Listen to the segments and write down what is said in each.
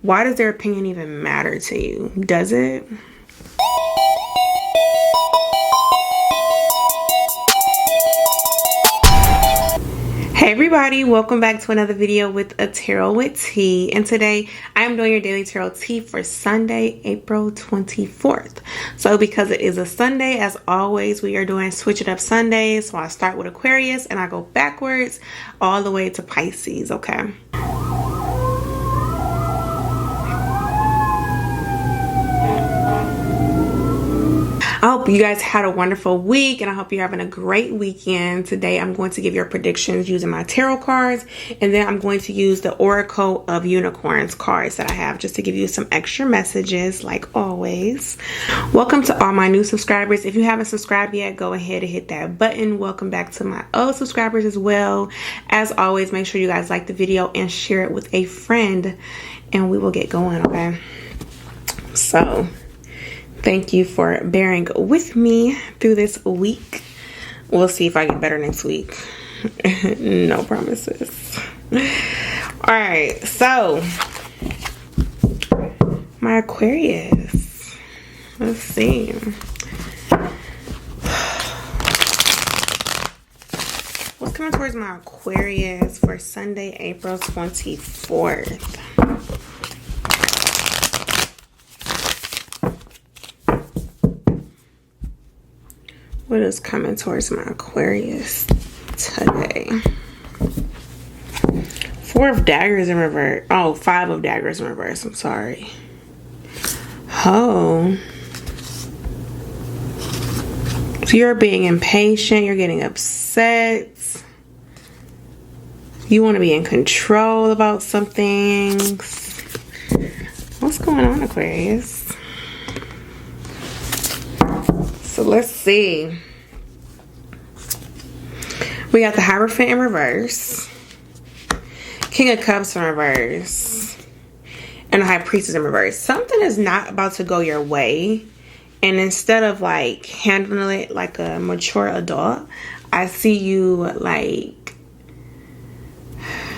Why does their opinion even matter to you? Does it? Hey everybody, welcome back to another video with a tarot with tea, and today I am doing your daily tarot tea for Sunday, April 24th. So because it is a Sunday, as always, we are doing switch it up Sundays. So I start with Aquarius and I go backwards all the way to Pisces, okay? I hope you guys had a wonderful week, and I hope you're having a great weekend. Today I'm going to give your predictions using my tarot cards, and then I'm going to use the Oracle of Unicorns cards that I have just to give you some extra messages like always. Welcome to all my new subscribers. If you haven't subscribed yet, go ahead and hit that button. Welcome back to my old subscribers as well. As always, make sure you guys like the video and share it with a friend, and we will get going, okay? So thank you for bearing with me through this week. We'll see if I get better next week. No promises. Alright, so my Aquarius. Let's see. What's coming towards my Aquarius for Sunday, April 24th? What is coming towards my Aquarius today? Four of Daggers in reverse. Oh, Five of Daggers in reverse. I'm sorry. Oh. So you're being impatient. You're getting upset. You want to be in control about some things. What's going on, Aquarius? So let's see. We got the Hierophant in reverse, King of Cups in reverse, and the High Priestess in reverse. Something is not about to go your way, and instead of like handling it like a mature adult, I see you like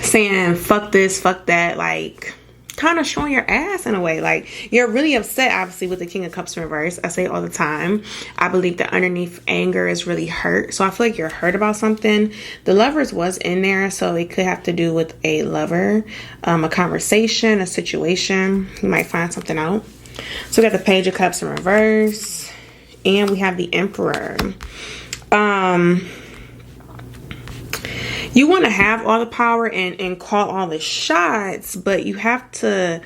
saying fuck this, fuck that, like kind of showing your ass in a way. Like you're really upset, obviously, with the King of Cups in reverse. I say it all the time. I believe that underneath anger is really hurt. So I feel like you're hurt about something. The Lovers was in there, so it could have to do with a lover, a conversation, a situation. You might find something out. So we got the Page of Cups in reverse, and we have the Emperor. You want to have all the power and call all the shots, but you have to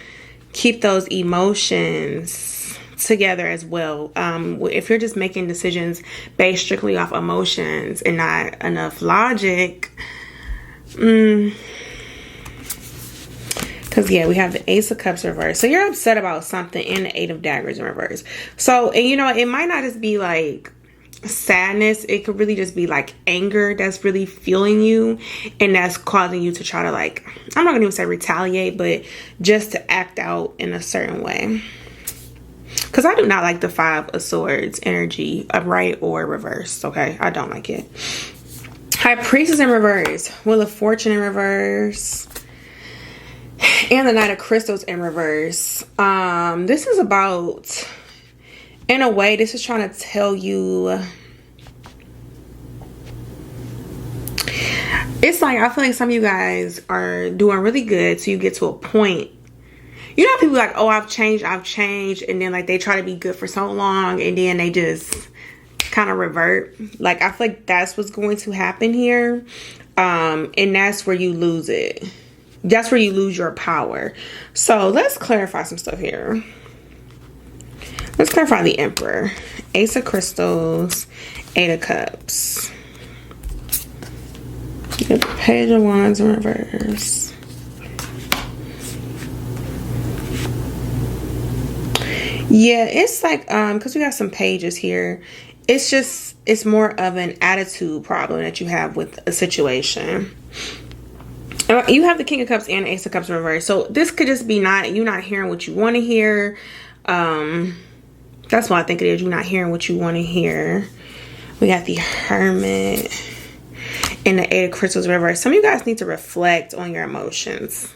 keep those emotions together as well. If you're just making decisions based strictly off emotions and not enough logic, because yeah, we have the Ace of Cups reverse. So you're upset about something, and the Eight of Daggers in reverse. So, and you know, it might not just be like sadness. It could really just be like anger that's really fueling you, and that's causing you to try to, like, I'm not gonna even say retaliate, but just to act out in a certain way. Because I do not like the Five of Swords energy, upright or reverse. Okay, I don't like it. High Priestess in reverse, Wheel of Fortune in reverse, and the Knight of Crystals in reverse. This is about, in a way, this is trying to tell you, it's like, I feel like some of you guys are doing really good, so you get to a point. You know how people are like, oh, I've changed, and then like they try to be good for so long, and then they just kind of revert. Like, I feel like that's what's going to happen here, and that's where you lose it. That's where you lose your power. So let's clarify some stuff here. Let's clarify the Emperor. Ace of Crystals, Eight of Cups. The Page of Wands in reverse. Yeah, it's like, because we got some pages here. It's just, it's more of an attitude problem that you have with a situation. You have the King of Cups and Ace of Cups in reverse. So this could just be you not hearing what you want to hear. That's what I think it is. You're not hearing what you want to hear. We got the Hermit and the Eight of Crystals reverse. Some of you guys need to reflect on your emotions.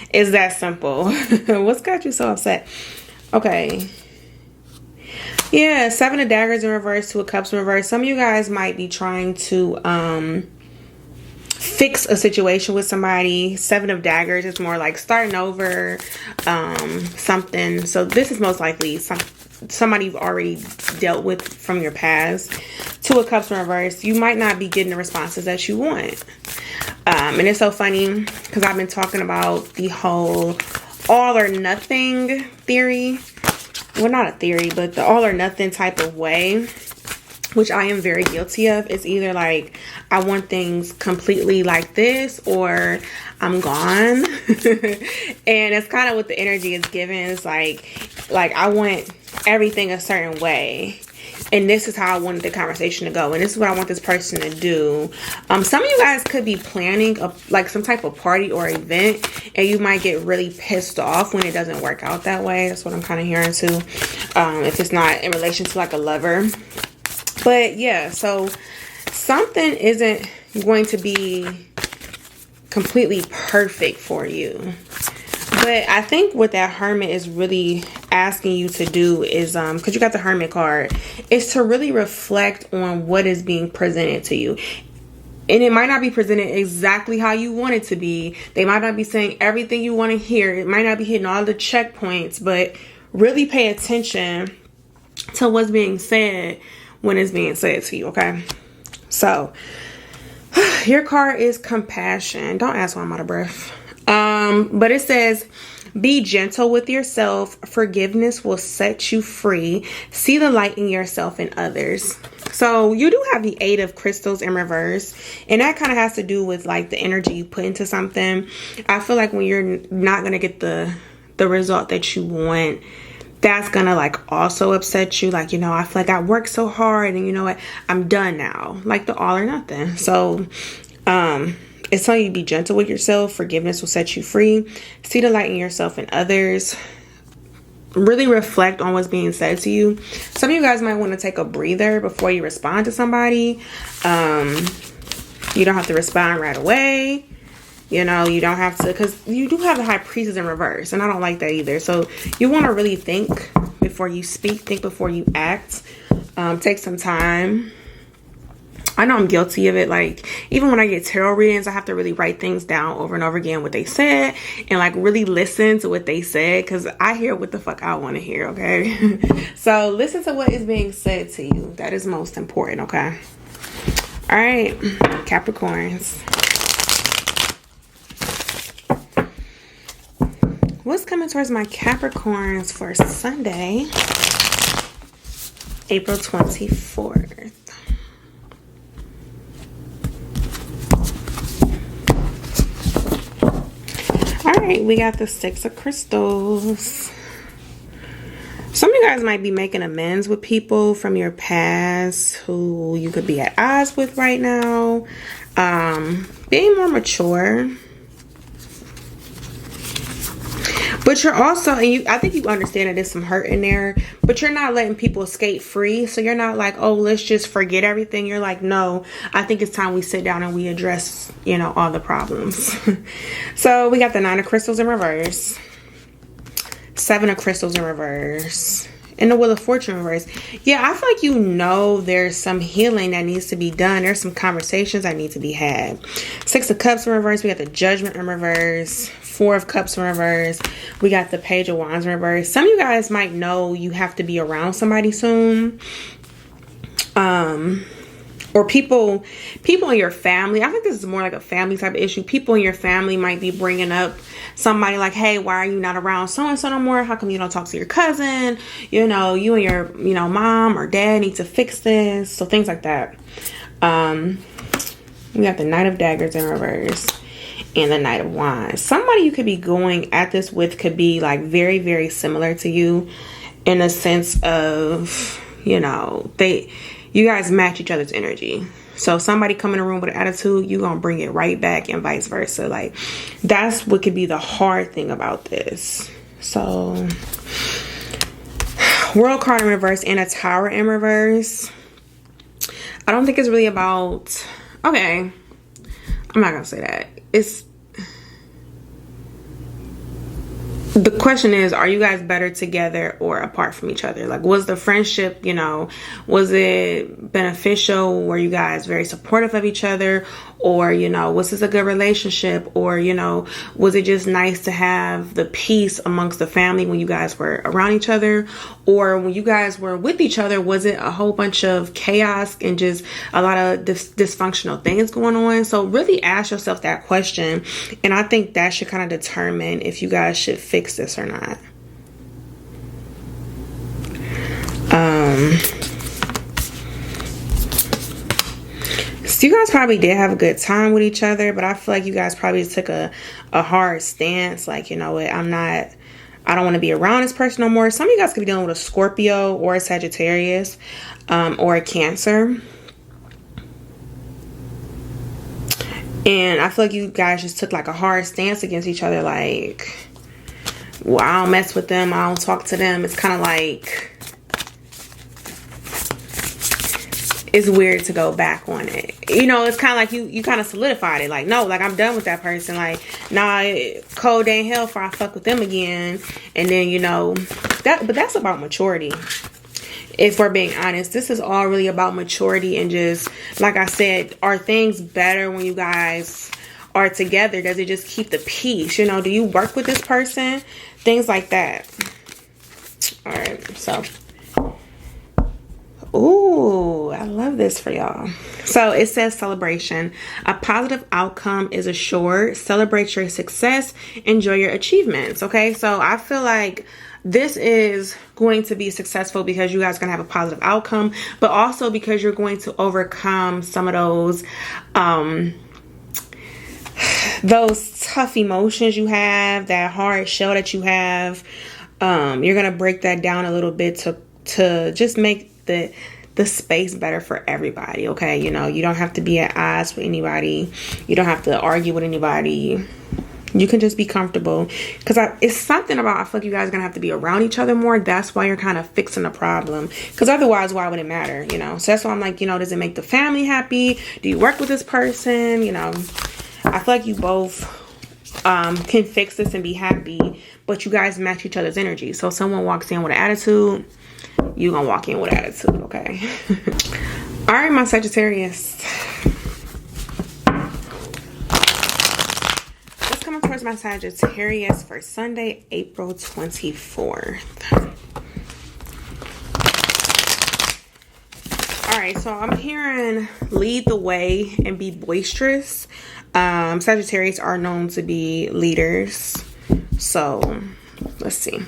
It's that simple. What's got you so upset? Okay. Yeah, 7 of Daggers in reverse, 2 of Cups in reverse. Some of you guys might be trying to fix a situation with somebody. 7 of Daggers is more like starting over, something. So this is most likely somebody you've already dealt with from your past. 2 of Cups in reverse. You might not be getting the responses that you want. And it's so funny because I've been talking about the whole all or nothing theory. Well, not a theory, but the all or nothing type of way, which I am very guilty of. It's either like I want things completely like this or I'm gone. And it's kind of what the energy is giving. It's like I want everything a certain way. And this is how I wanted the conversation to go. And this is what I want this person to do. Some of you guys could be planning like some type of party or event. And you might get really pissed off when it doesn't work out that way. That's what I'm kind of hearing too. If it's not in relation to like a lover. But yeah, so something isn't going to be completely perfect for you. But I think what that Hermit is really asking you to do is, because you got the Hermit card, is to really reflect on what is being presented to you. And it might not be presented exactly how you want it to be. They might not be saying everything you want to hear. It might not be hitting all the checkpoints, but really pay attention to what's being said when it's being said to you, okay? So, your card is Compassion. Don't ask why I'm out of breath. But it says, be gentle with yourself. Forgiveness will set you free. See the light in yourself and others. So you do have the 8 of Crystals in reverse. And that kind of has to do with like the energy you put into something. I feel like when you're not going to get the result that you want, that's going to like also upset you. Like, you know, I feel like I worked so hard and you know what? I'm done now. Like the all or nothing. So, it's telling you to be gentle with yourself. Forgiveness will set you free. See the light in yourself and others. Really reflect on what's being said to you. Some of you guys might want to take a breather before you respond to somebody. You don't have to respond right away. You know, you don't have to, because you do have the High Priestess in reverse. And I don't like that either. So you want to really think before you speak. Think before you act. Take some time. I know I'm guilty of it. Like, even when I get tarot readings, I have to really write things down over and over again, what they said, and like really listen to what they said, because I hear what the fuck I want to hear, okay? So listen to what is being said to you. That is most important, okay? All right, Capricorns. What's coming towards my Capricorns for Sunday, April 24th? Alright, we got the 6 of Crystals. Some of you guys might be making amends with people from your past who you could be at odds with right now. Being more mature. But you're also, and I think you understand that there's some hurt in there, but you're not letting people skate free. So you're not like, oh, let's just forget everything. You're like, no, I think it's time we sit down and we address, you know, all the problems. So we got the 9 of Crystals in reverse, 7 of Crystals in reverse, and the Wheel of Fortune in reverse. Yeah, I feel like you know there's some healing that needs to be done. There's some conversations that need to be had. 6 of Cups in reverse. We got the Judgment in reverse. 4 of Cups in reverse. We got the Page of Wands in reverse. Some of you guys might know you have to be around somebody soon. Or people in your family. I think this is more like a family type of issue. People in your family might be bringing up somebody like, hey, why are you not around so-and-so no more? How come you don't talk to your cousin? You know, you and your, you know, mom or dad need to fix this. So things like that. We got the Knight of Daggers in reverse and the Knight of Wands. Somebody you could be going at this with could be like very, very similar to you in a sense of, you know, you guys match each other's energy. So somebody come in a room with an attitude, you're going to bring it right back and vice versa. Like, that's what could be the hard thing about this. So, World card in reverse and a Tower in reverse. I don't think it's really about... Okay. I'm not going to say that. the question is, are you guys better together or apart from each other? Like, was the friendship, you know, was it beneficial? Were you guys very supportive of each other? Or, you know, was this a good relationship? Or, you know, was it just nice to have the peace amongst the family when you guys were around each other? Or when you guys were with each other, was it a whole bunch of chaos and just a lot of dysfunctional things going on? So really ask yourself that question. And I think that should kind of determine if you guys should fix this or not. So you guys probably did have a good time with each other, but I feel like you guys probably took a hard stance. Like, you know what, I don't want to be around this person no more. Some of you guys could be dealing with a Scorpio or a Sagittarius, or a Cancer. And I feel like you guys just took like a hard stance against each other. Like, well, I don't mess with them, I don't talk to them. It's kind of like, it's weird to go back on it. You know, it's kind of like you kind of solidified it. Like, no, like, I'm done with that person. Like, nah, cold day in hell for I fuck with them again. And then, you know, but that's about maturity. If we're being honest, this is all really about maturity. And just, like I said, are things better when you guys are together? Does it just keep the peace? You know, do you work with this person? Things like that. All right, so... Ooh, I love this for y'all. So it says celebration. A positive outcome is assured. Celebrate your success. Enjoy your achievements. Okay, so I feel like this is going to be successful because you guys are going to have a positive outcome, but also because you're going to overcome some of those tough emotions you have, that hard shell that you have. You're going to break that down a little bit to just make the space better for everybody. Okay, you know, you don't have to be at odds with anybody. You don't have to argue with anybody. You can just be comfortable, because it's something about, I feel like you guys are gonna have to be around each other more. That's why you're kind of fixing the problem, because otherwise, why would it matter? You know, so that's why I'm like, you know, does it make the family happy? Do you work with this person? You know, I feel like you both can fix this and be happy, but you guys match each other's energy. So if someone walks in with an attitude, you're gonna walk in with attitude. Okay. All right, my Sagittarius, what's coming towards my Sagittarius for Sunday, April 24th? All right, so I'm hearing lead the way and be boisterous. Sagittarius are known to be leaders, so let's see.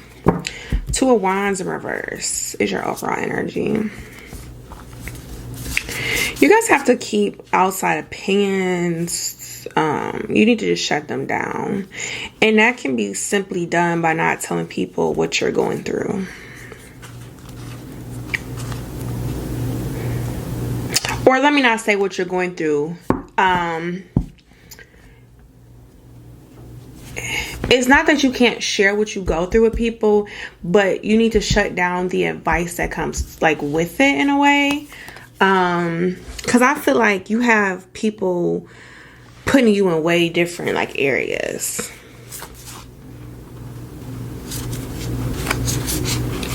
Two of Wands in reverse is your overall energy. You guys have to keep outside opinions. You need to just shut them down. And that can be simply done by not telling people what you're going through. Or let me not say what you're going through. It's not that you can't share what you go through with people, but you need to shut down the advice that comes like with it in a way. Because I feel like you have people putting you in way different like areas.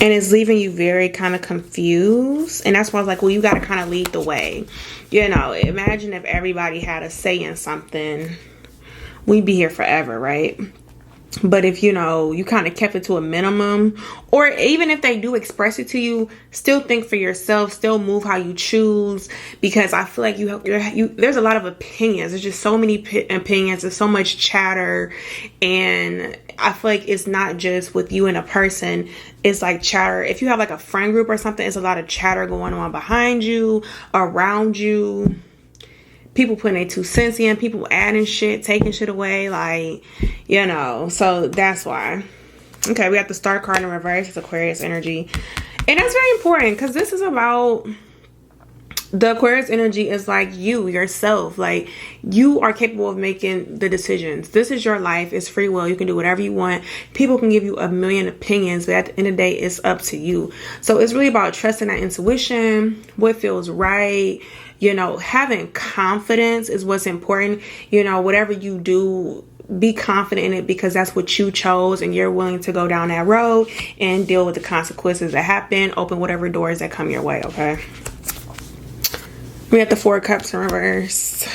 And it's leaving you very kind of confused. And that's why I was like, well, you got to kind of lead the way. You know, imagine if everybody had a say in something. We'd be here forever, right? But if, you know, you kind of kept it to a minimum, or even if they do express it to you, still think for yourself, still move how you choose, because I feel like there's a lot of opinions. There's just so many opinions. There's so much chatter, and I feel like it's not just with you and a person. It's like chatter. If you have like a friend group or something, it's a lot of chatter going on behind you, around you. People putting their 2 cents in, people adding shit, taking shit away, like, you know, so that's why. Okay, we got the Star card in reverse. It's Aquarius energy. And that's very important, because this is about, the Aquarius energy is like you, yourself. Like, you are capable of making the decisions. This is your life. It's free will. You can do whatever you want. People can give you a million opinions, but at the end of the day, it's up to you. So it's really about trusting that intuition, what feels right. You know, having confidence is what's important. You know, whatever you do, be confident in it because that's what you chose and you're willing to go down that road and deal with the consequences that happen. Open whatever doors that come your way, okay? We have the Four of Cups in reverse.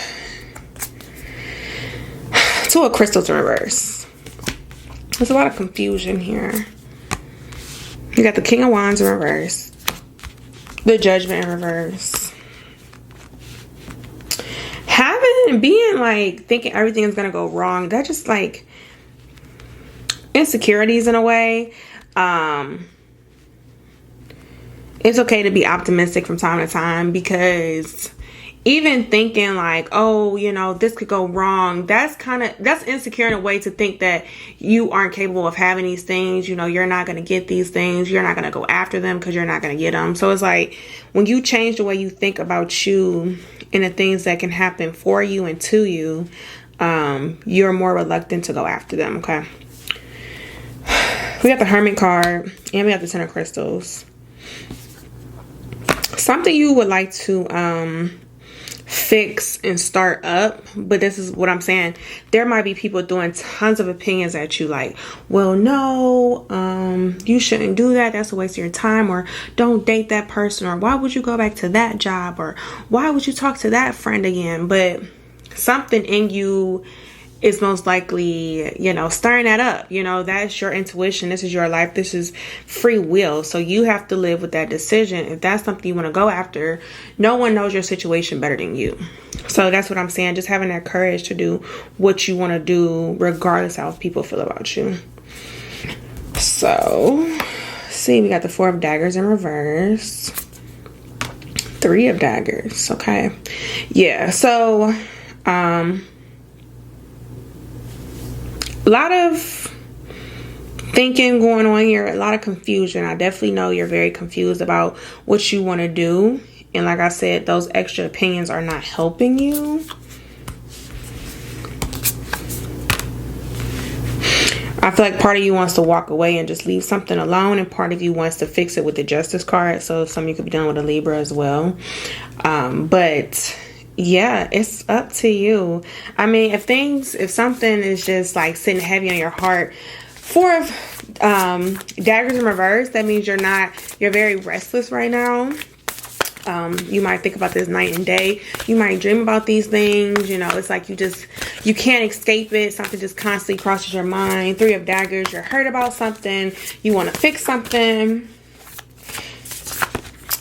Two of Crystals in reverse. There's a lot of confusion here. You got the King of Wands in reverse. The Judgment in reverse. Being like thinking everything is gonna go wrong, that just like insecurities in a way. It's okay to be optimistic from time to time, because even thinking like, oh, you know, this could go wrong, that's insecure in a way, to think that you aren't capable of having these things. You know, you're not going to get these things. You're not going to go after them because you're not going to get them. So it's like when you change the way you think about you and the things that can happen for you and to you, you're more reluctant to go after them, okay? We got the Hermit card and we got the Ten of Crystals. Something you would like to fix and start up, but this is what I'm saying. There might be people doing tons of opinions at you, like, well, no, you shouldn't do that, that's a waste of your time, or don't date that person, or why would you go back to that job, or why would you talk to that friend again? But something in you is most likely, you know, stirring that up. You know, that's your intuition. This is your life. This is free will. So you have to live with that decision. If that's something you want to go after, no one knows your situation better than you. So that's what I'm saying. Just having that courage to do what you want to do, regardless how people feel about you. So, see, we got the Four of Daggers in reverse. Three of Daggers. Okay. Yeah. So, a lot of thinking going on here, a lot of confusion. I definitely know you're very confused about what you want to do. And like I said, those extra opinions are not helping you. I feel like part of you wants to walk away and just leave something alone, and part of you wants to fix it with the Justice card. So some of you could be dealing with a Libra as well. But yeah, it's up to you. I mean, if something is just like sitting heavy on your heart, Four of Daggers in reverse, that means you're very restless right now. You might think about this night and day. You might dream about these things. You know, it's like you can't escape it. Something just constantly crosses your mind. Three of Daggers, you're hurt about something. You want to fix something.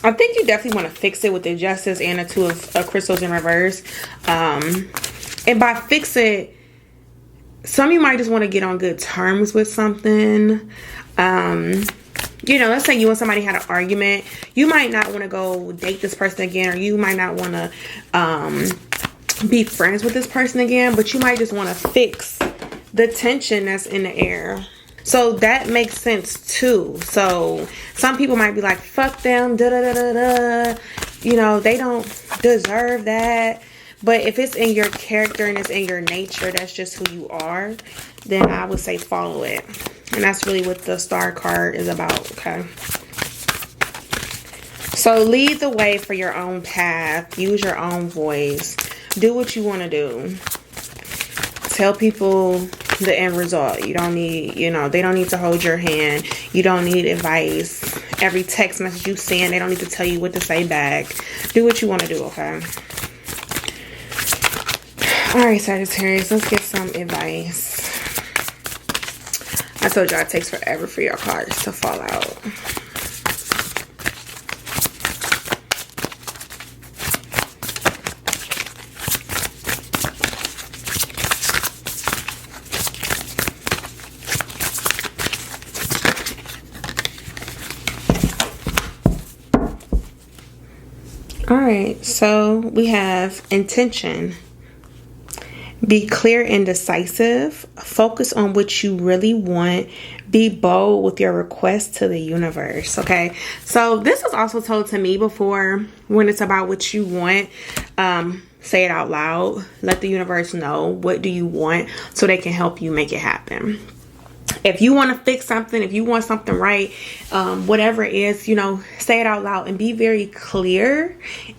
I think you definitely want to fix it with the Justice and the Two of Crystals in reverse. And by fix it, some of you might just want to get on good terms with something. You know, let's say you and somebody had an argument. You might not want to go date this person again, or you might not want to be friends with this person again, but you might just want to fix the tension that's in the air. So that makes sense too. So some people might be like, fuck them, da da da da da. You know, they don't deserve that. But if it's in your character and it's in your nature, that's just who you are, then I would say follow it. And that's really what the Star card is about, okay? So lead the way for your own path. Use your own voice. Do what you want to do. Tell people the end result. You don't need, you know, they don't need to hold your hand. You don't need advice. Every text message you send, they don't need to tell you what to say back. Do what you want to do, okay? Alright, Sagittarius, let's get some advice. I told y'all it takes forever for your cards to fall out. Alright, so we have intention. Be clear and decisive. Focus on what you really want. Be bold with your request to the universe. Okay, so this was also told to me before. When it's about what you want, say it out loud. Let the universe know what do you want so they can help you make it happen. If you want to fix something, if you want something right, whatever it is, you know, say it out loud and be very clear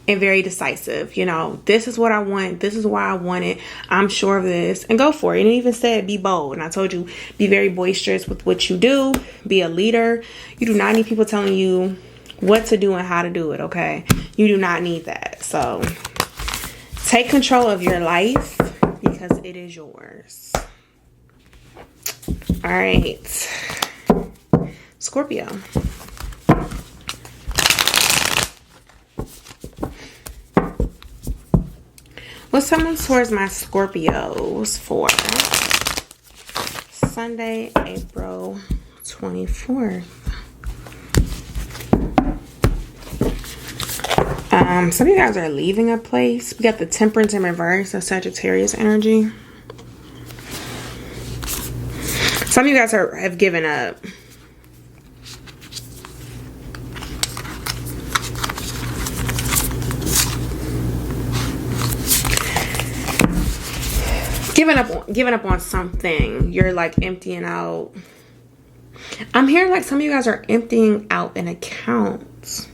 and very decisive. You know, this is what I want. This is why I want it. I'm sure of this, and go for it. And it even said, be bold. And I told you, be very boisterous with what you do. Be a leader. You do not need people telling you what to do and how to do it. Okay. You do not need that. So take control of your life because it is yours. All right, Scorpio. What's coming towards my Scorpios for Sunday, April 24th? Some of you guys are leaving a place. We got the Temperance in reverse, the Sagittarius energy. Some of you guys have given up. Giving up on something. You're like emptying out. I'm hearing like some of you guys are emptying out an account.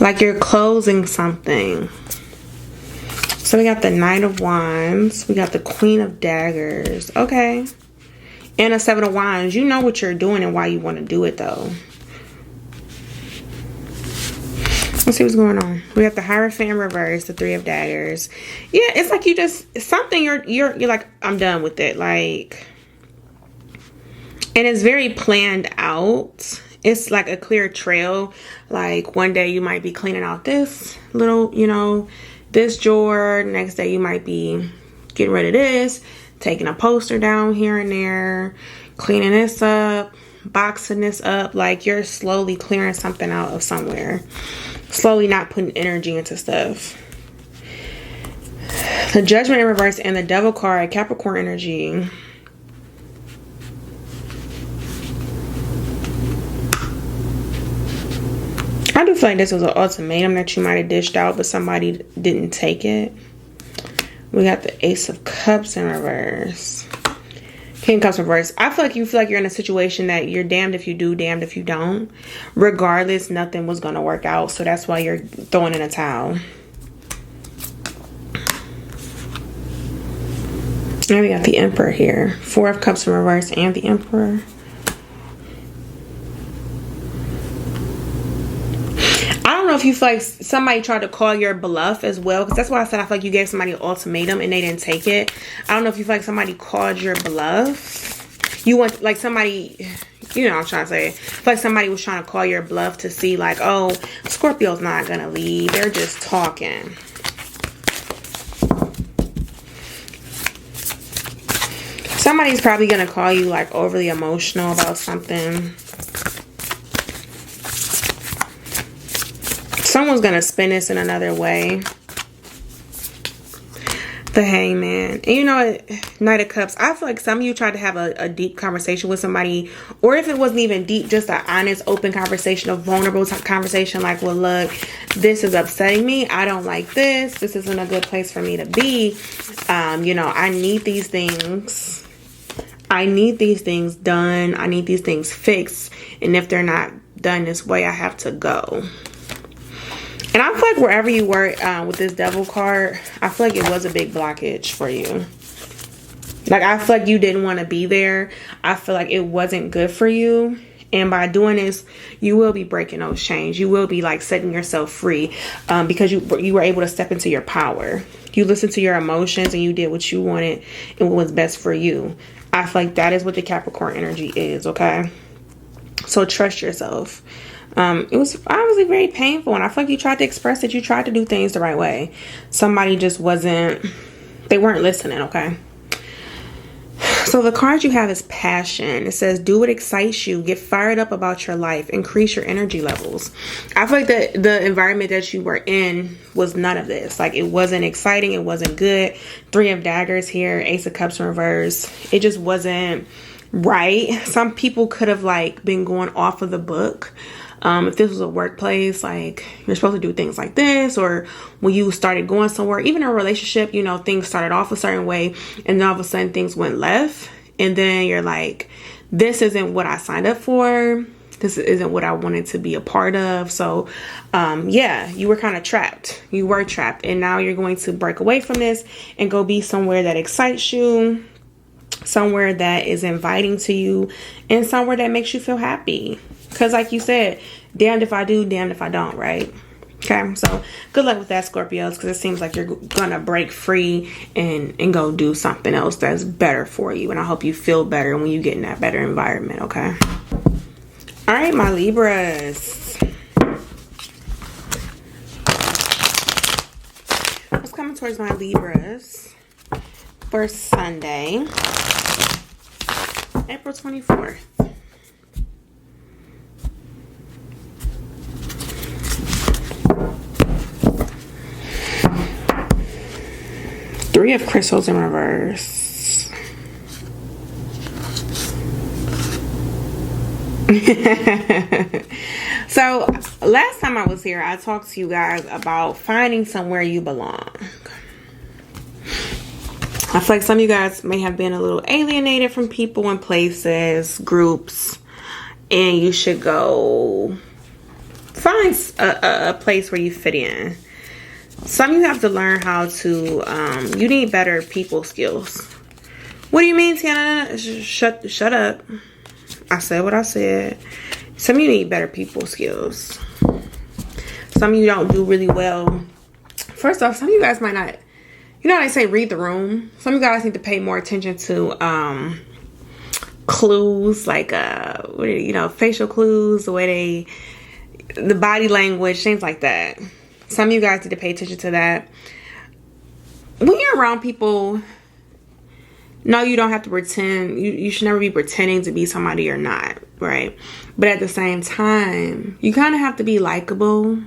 Like you're closing something. So we got the Knight of Wands. We got the Queen of Daggers. Okay. And a Seven of Wands. You know what you're doing and why you want to do it though. Let's see what's going on. We got the Hierophant in reverse, the Three of Daggers. Yeah, it's like you just, something you're like, I'm done with it. Like, and it's very planned out. It's like a clear trail. Like one day you might be cleaning out this little, you know, this drawer. Next day you might be getting rid of this, taking a poster down here and there, cleaning this up, boxing this up. Like you're slowly clearing something out of somewhere, slowly not putting energy into stuff. The Judgment in reverse and the Devil card, Capricorn energy. I do feel like this was an ultimatum that you might have dished out, but somebody didn't take it. We got the Ace of Cups in reverse. King of Cups in reverse. I feel like you're in a situation that you're damned if you do, damned if you don't. Regardless, nothing was going to work out. So that's why you're throwing in a towel. Now we got the Emperor here. Four of Cups in reverse and the Emperor. I don't know if you feel like somebody tried to call your bluff as well, because that's why I said I feel like you gave somebody an ultimatum and they didn't take it. I don't know if you feel like somebody called your bluff. You want like somebody, you know what I'm trying to say. I feel like somebody was trying to call your bluff to see like, oh, Scorpio's not gonna leave. They're just talking. Somebody's probably gonna call you like overly emotional about something. Someone's gonna spin this in another way. The Hangman. And you know what, Knight of Cups, I feel like some of you tried to have a deep conversation with somebody, or if it wasn't even deep, just an honest, open conversation, a vulnerable conversation, like, well, look, this is upsetting me. I don't like this. This isn't a good place for me to be. You know, I need these things. I need these things done. I need these things fixed. And if they're not done this way, I have to go. And I feel like wherever you were with this Devil card, I feel like it was a big blockage for you. Like, I feel like you didn't want to be there. I feel like it wasn't good for you. And by doing this, you will be breaking those chains. You will be like setting yourself free because you were able to step into your power. You listened to your emotions and you did what you wanted and what was best for you. I feel like that is what the Capricorn energy is, okay? So trust yourself. It was obviously very painful, and I feel like you tried to express it. You tried to do things the right way. Somebody just they weren't listening, okay? So the card you have is passion. It says, do what excites you. Get fired up about your life. Increase your energy levels. I feel like the environment that you were in was none of this. Like, it wasn't exciting. It wasn't good. Three of Daggers here. Ace of Cups in reverse. It just wasn't right. Some people could have like been going off of the book. If this was a workplace, like, you're supposed to do things like this, or when you started going somewhere, even in a relationship, you know, things started off a certain way and then all of a sudden things went left. and then you're like, this isn't what I signed up for. This isn't what I wanted to be a part of. So, yeah, you were kind of trapped. You were trapped. And now you're going to break away from this and go be somewhere that excites you, somewhere that is inviting to you, and somewhere that makes you feel happy. Because like you said, damned if I do, damned if I don't, right? Okay, so good luck with that, Scorpios, because it seems like you're gonna break free and go do something else that's better for you. And I hope you feel better when you get in that better environment, okay? All right, my Libras. What's coming towards my Libras for Sunday, April 24th? Three of crystals in reverse. So last time I was here, I talked to you guys about finding somewhere you belong. I feel like some of you guys may have been a little alienated from people and places, groups, and you should go find a place where you fit in. Some of you have to learn how to, you need better people skills. What do you mean, Tiana? Shut up. I said what I said. Some of you need better people skills. Some of you don't do really well. First off, some of you guys might not, you know how they say read the room? Some of you guys need to pay more attention to clues, like, you know, facial clues, the way the body language, things like that. Some of you guys need to pay attention to that. When you're around people, no, you don't have to pretend. You should never be pretending to be somebody you're not, right? But at the same time, you kind of have to be likable.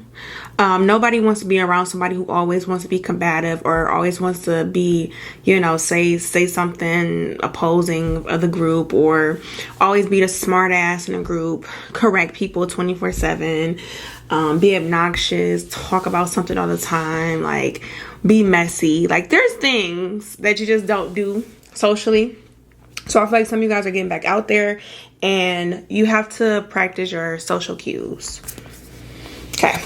Nobody wants to be around somebody who always wants to be combative or always wants to be, you know, say something opposing of the group, or always be the smart ass in a group, correct people 24/7. Be obnoxious, talk about something all the time, like be messy. Like there's things that you just don't do socially. So I feel like some of you guys are getting back out there and you have to practice your social cues. Okay,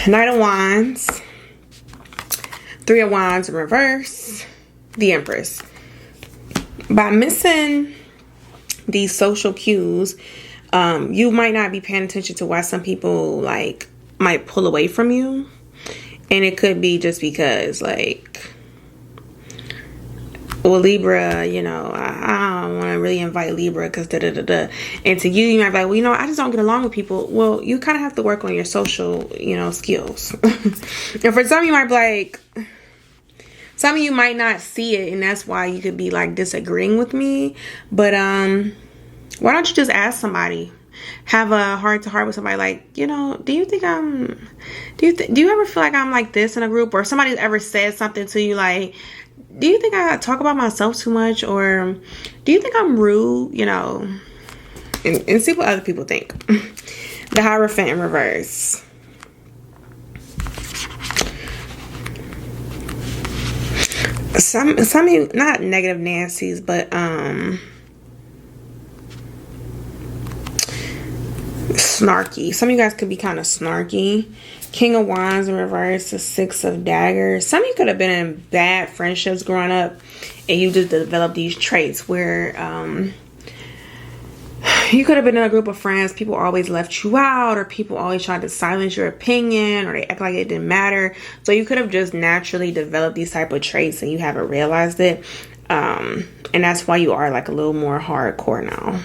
Knight of Wands, Three of Wands in reverse, the Empress. By missing these social cues, you might not be paying attention to why some people like might pull away from you, and it could be just because, like, well, Libra, you know, I don't want to really invite Libra because and to you might be like, well, you know, I just don't get along with people. Well, you kind of have to work on your social, you know, skills. And for some, you might be like, some of you might not see it, and that's why you could be like disagreeing with me. But why don't you just ask somebody? Have a heart-to-heart with somebody, like, you know, do you think do you ever feel like I'm like this in a group? Or somebody's ever said something to you like, do you think I talk about myself too much? Or do you think I'm rude? You know, and see what other people think. The Hierophant in reverse. Some not negative Nancy's, but snarky. Some of you guys could be kind of snarky. King of Wands in reverse, the Six of Daggers. Some of you could have been in bad friendships growing up and you just developed these traits where you could have been in a group of friends, people always left you out, or people always tried to silence your opinion, or they act like it didn't matter. So you could have just naturally developed these type of traits and you haven't realized it. And that's why you are like a little more hardcore now.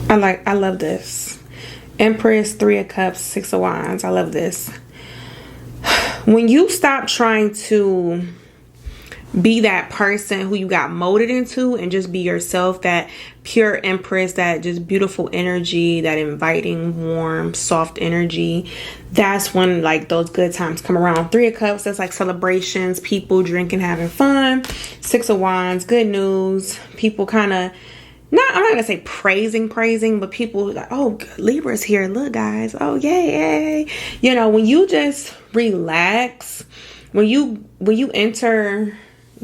I love this. Empress, Three of Cups, Six of Wands. I love this. When you stop trying to be that person who you got molded into and just be yourself, that pure Empress, that just beautiful energy, that inviting, warm, soft energy, that's when like those good times come around. Three of Cups, that's like celebrations, people drinking, having fun. Six of Wands, good news. People kind of, I'm not gonna say praising, but people like, oh, Libra's here, look guys, oh yay. You know, when you just relax, when you enter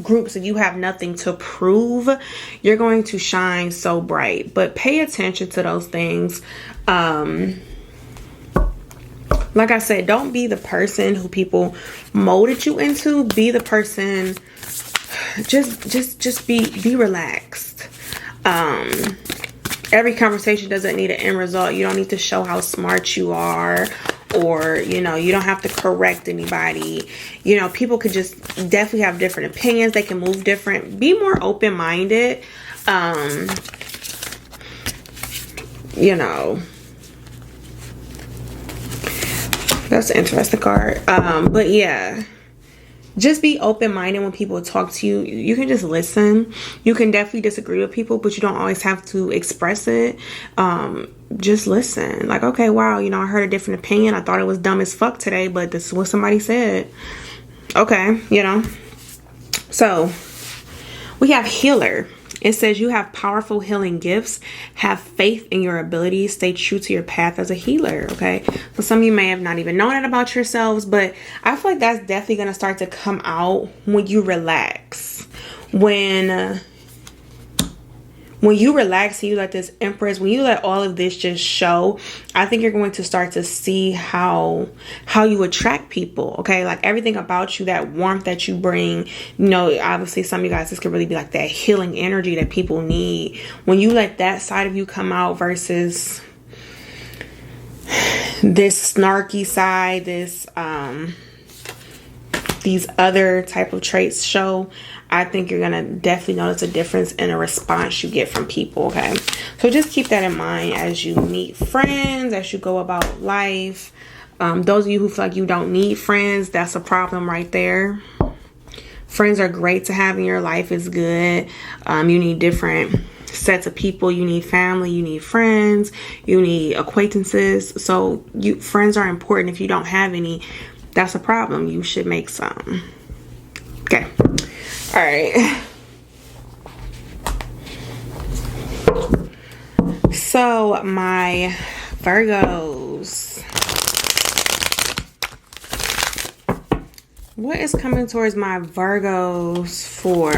groups and you have nothing to prove, you're going to shine so bright. But pay attention to those things. Like I said, don't be the person who people molded you into. Be the person, just be relaxed. Every conversation doesn't need an end result. You don't need to show how smart you are, or, you know, you don't have to correct anybody. You know, people could just definitely have different opinions. They can move different. Be more open-minded. You know, that's an interesting card. But yeah, just be open-minded when people talk to you. You can just listen. You can definitely disagree with people, but you don't always have to express it. Just listen. Like, okay, wow, you know, I heard a different opinion. I thought it was dumb as fuck today, but this is what somebody said. Okay, you know. So we have healer. It says you have powerful healing gifts. Have faith in your abilities. Stay true to your path as a healer. Okay. So some of you may have not even known it about yourselves, but I feel like that's definitely going to start to come out when you relax. When you relax and you let this Empress, when you let all of this just show, I think you're going to start to see how you attract people. Okay, like everything about you, that warmth that you bring, you know, obviously some of you guys, this could really be like that healing energy that people need. When you let that side of you come out versus this snarky side, these other type of traits show, I think you're going to definitely notice a difference in a response you get from people, okay? So just keep that in mind as you meet friends, as you go about life. Those of you who feel like you don't need friends, that's a problem right there. Friends are great to have in your life. It's good. You need different sets of people. You need family. You need friends. You need acquaintances. So friends are important. If you don't have any, that's a problem. You should make some. Okay. All right. So my Virgos, what is coming towards my Virgos for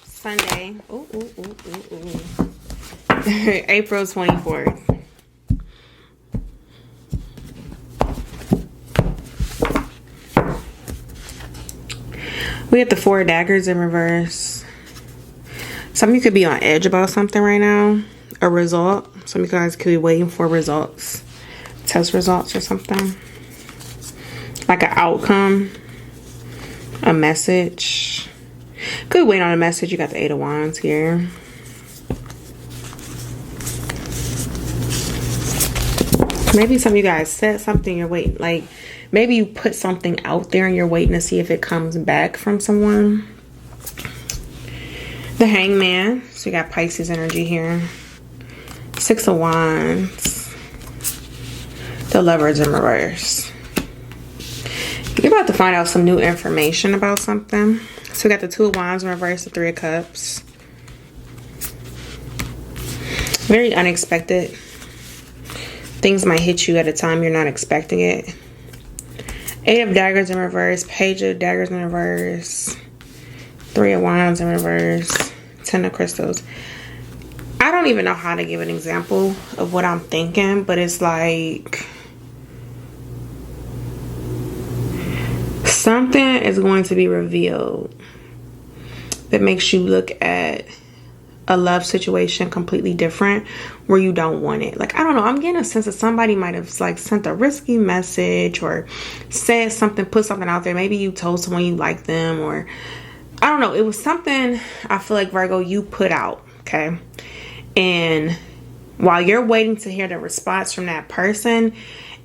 Sunday? April 24th. We have the 4 of daggers in reverse. Some of you could be on edge about something right now. A result. Some of you guys could be waiting for results. Test results or something. Like an outcome. A message. Could wait on a message. You got the 8 of Wands here. Maybe some of you guys said something you're waiting. Like, maybe you put something out there and you're waiting to see if it comes back from someone. The Hangman. So you got Pisces energy here. 6 of Wands. The Lovers in reverse. You're about to find out some new information about something. So we got the 2 of Wands in reverse, the 3 of Cups. Very unexpected. Things might hit you at a time you're not expecting it. 8 of Daggers in reverse, Page of Daggers in reverse, 3 of Wands in reverse, 10 of Crystals. I don't even know how to give an example of what I'm thinking, but it's like something is going to be revealed that makes you look at a love situation completely different, where you don't want it. Like, I don't know, I'm getting a sense that somebody might have like sent a risky message or said something, put something out there. Maybe you told someone you like them, or I don't know, it was something I feel like, Virgo, you put out, okay? And while you're waiting to hear the response from that person,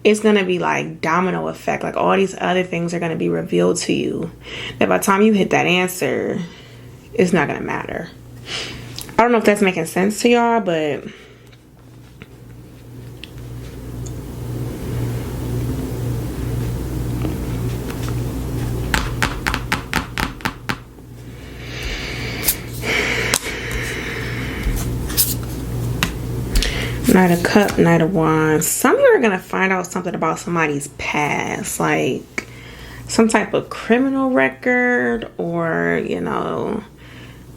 it's going to be like domino effect. Like all these other things are going to be revealed to you that by the time you hit that answer, it's not going to matter. I don't know if that's making sense to y'all, but Knight of Cups, Knight of Wands. Some of you are going to find out something about somebody's past. Like, some type of criminal record, or, you know,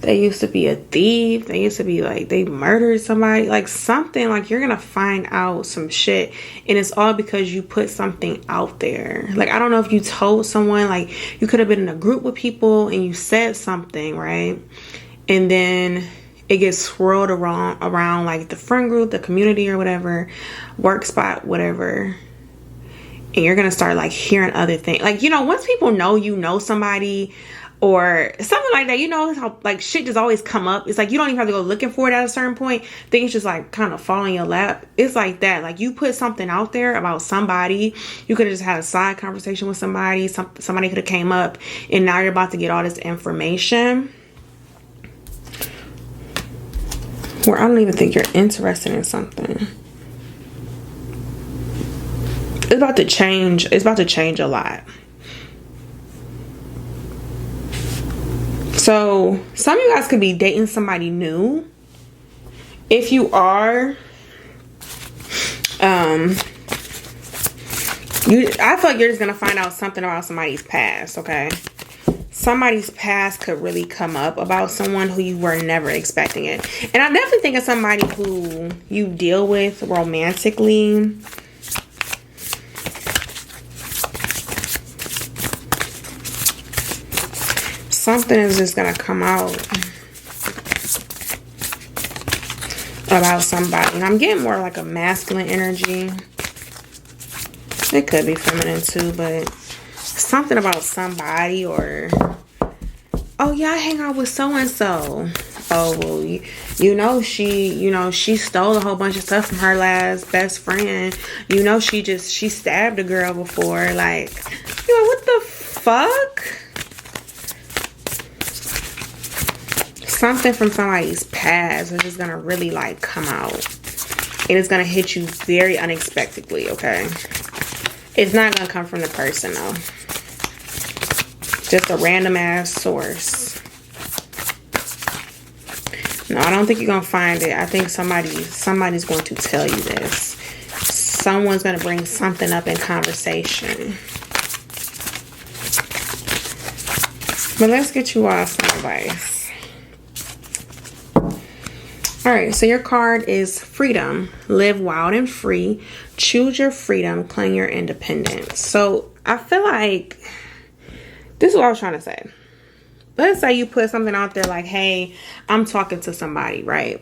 they used to be a thief. They used to be like, they murdered somebody, like something. Like, you're gonna find out some shit, and it's all because you put something out there. Like, I don't know if you told someone, like, you could have been in a group with people and you said something, right? And then it gets swirled around like the friend group, the community, or whatever, work spot, whatever. And you're gonna start like hearing other things. Like, you know, once people know you know somebody or something like that, you know how like shit just always come up. It's like you don't even have to go looking for it at a certain point. Things just like kind of fall in your lap. It's like that. Like, you put something out there about somebody. You could have just had a side conversation with somebody. Somebody could have came up, and now you're about to get all this information where I don't even think you're interested in something. It's about to change. It's about to change a lot. So some of you guys could be dating somebody new. If you are, I feel like you're just gonna find out something about somebody's past. Okay, somebody's past could really come up about someone who you were never expecting it. And I definitely think of somebody who you deal with romantically. Something is just gonna come out about somebody. And I'm getting more like a masculine energy. It could be feminine too, but something about somebody, or, oh yeah, I hang out with so and so. Oh well, you know she stole a whole bunch of stuff from her last best friend. You know she stabbed a girl before. Like, you know, what the fuck? Something from somebody's past is just gonna really like come out, and it's gonna hit you very unexpectedly. Okay, it's not gonna come from the person though. Just a random ass source. No, I don't think you're gonna find it. I think somebody's going to tell you this. Someone's gonna bring something up in conversation. But let's get you all some advice. All right, so your card is freedom. Live wild and free. Choose your freedom. Claim your independence. So I feel like this is what I was trying to say. Let's say you put something out there like, hey, I'm talking to somebody, right?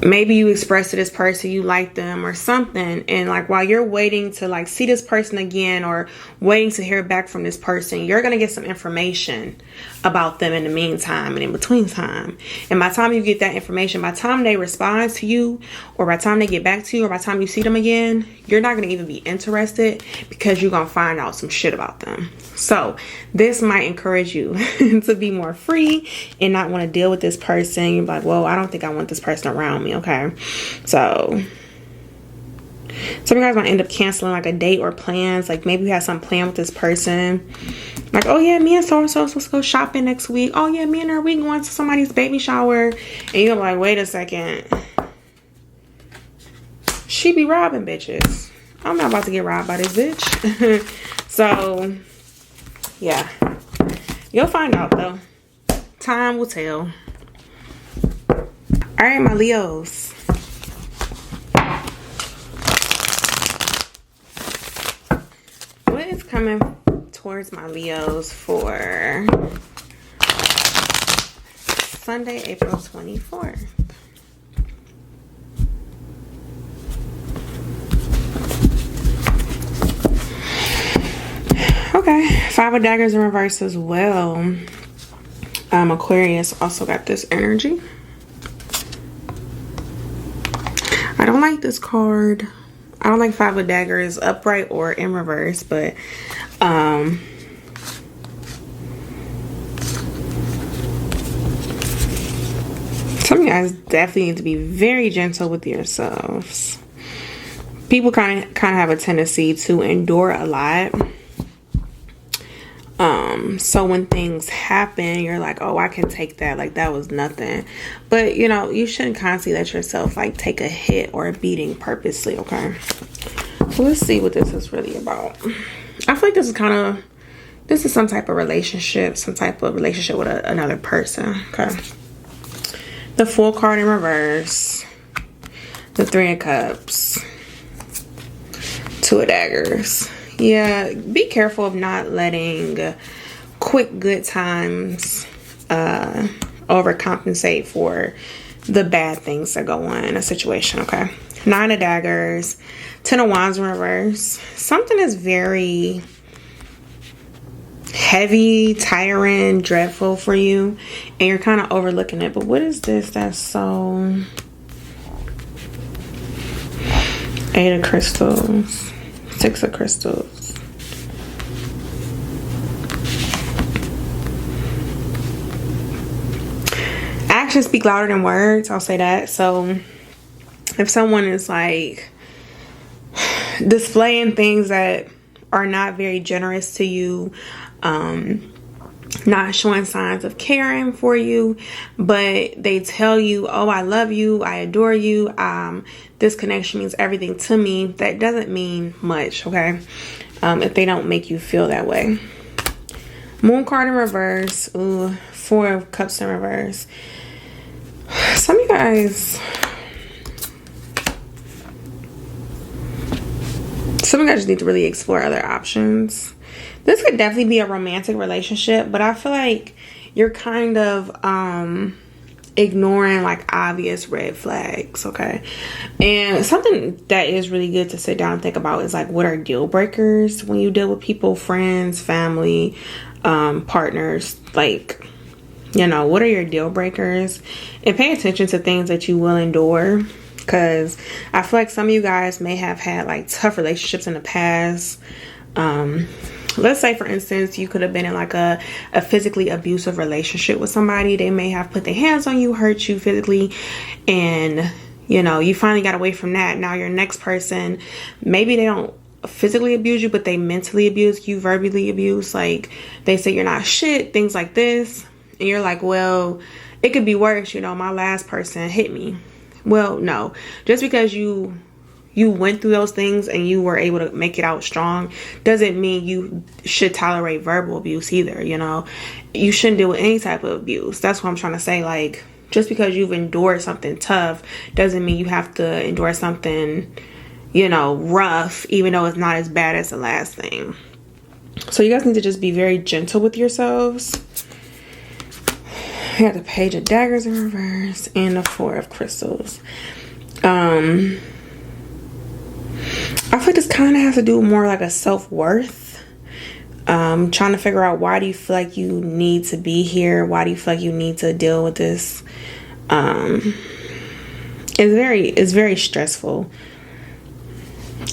Maybe you express to this person you like them or something, and like while you're waiting to like see this person again or waiting to hear back from this person, you're gonna get some information about them in the meantime and in between time. And by the time you get that information, by the time they respond to you, or by the time they get back to you, or by the time you see them again, you're not gonna even be interested, because you're gonna find out some shit about them. So this might encourage you to be more free and not want to deal with this person. You're like, well, I don't think I want this person around me. Okay, so some of you guys might end up canceling like a date or plans. Like, maybe you have some plan with this person. Like, oh yeah, me and so-and-so supposed to go shopping next week. Oh yeah, me and her, we going to somebody's baby shower. And you're like, wait a second. She be robbing bitches. I'm not about to get robbed by this bitch. So yeah, you'll find out though. Time will tell. All right, my Leos. What is coming towards my Leos for Sunday, April 24th? Okay, Five of Daggers in reverse as well. Aquarius also got this energy. I don't like this card. I don't like Five of Daggers upright or in reverse, but some of you guys definitely need to be very gentle with yourselves. People kind of have a tendency to endure a lot. So when things happen, you're like, oh, I can take that. Like, that was nothing. But, you know, you shouldn't constantly let yourself, like, take a hit or a beating purposely, okay? So let's see what this is really about. I feel like this is some type of relationship, with another person. Okay. The Fool card in reverse. The Three of Cups. Two of Daggers. Yeah, be careful of not letting quick good times overcompensate for the bad things that go on in a situation, okay? Nine of Daggers. Ten of Wands in reverse. Something is very heavy, tiring, dreadful for you, and you're kind of overlooking it. But what is this that's so... Eight of Crystals. Six of Crystals. Actions speak louder than words. I'll say that. So if someone is like displaying things that are not very generous to you, not showing signs of caring for you, but they tell you, oh, I love you, I adore you, this connection means everything to me, that doesn't mean much, okay? If they don't make you feel that way. Moon card in reverse. Ooh, Four of Cups in reverse. Some of you guys need to really explore other options. This could definitely be a romantic relationship, but I feel like you're kind of ignoring like obvious red flags, okay? And something that is really good to sit down and think about is like, what are deal breakers when you deal with people, friends, family, partners? Like, you know, what are your deal breakers? And pay attention to things that you will endure, because I feel like some of you guys may have had like tough relationships in the past. Let's say, for instance, you could have been in like a physically abusive relationship with somebody. They may have put their hands on you, hurt you physically, and you know, you finally got away from that. Now your next person, maybe they don't physically abuse you, but they mentally abuse you, verbally abuse. Like they say you're not shit, things like this. And you're like, well, it could be worse. You know, my last person hit me. Well, no, just because you went through those things and you were able to make it out strong doesn't mean you should tolerate verbal abuse either. You know, you shouldn't deal with any type of abuse. That's what I'm trying to say. Like, just because you've endured something tough doesn't mean you have to endure something, you know, rough, even though it's not as bad as the last thing. So you guys need to just be very gentle with yourselves. I got the Page of Daggers in reverse and the Four of Crystals. I feel like this kind of has to do more like a self-worth. Trying to figure out, why do you feel like you need to be here? Why do you feel like you need to deal with this? It's very stressful.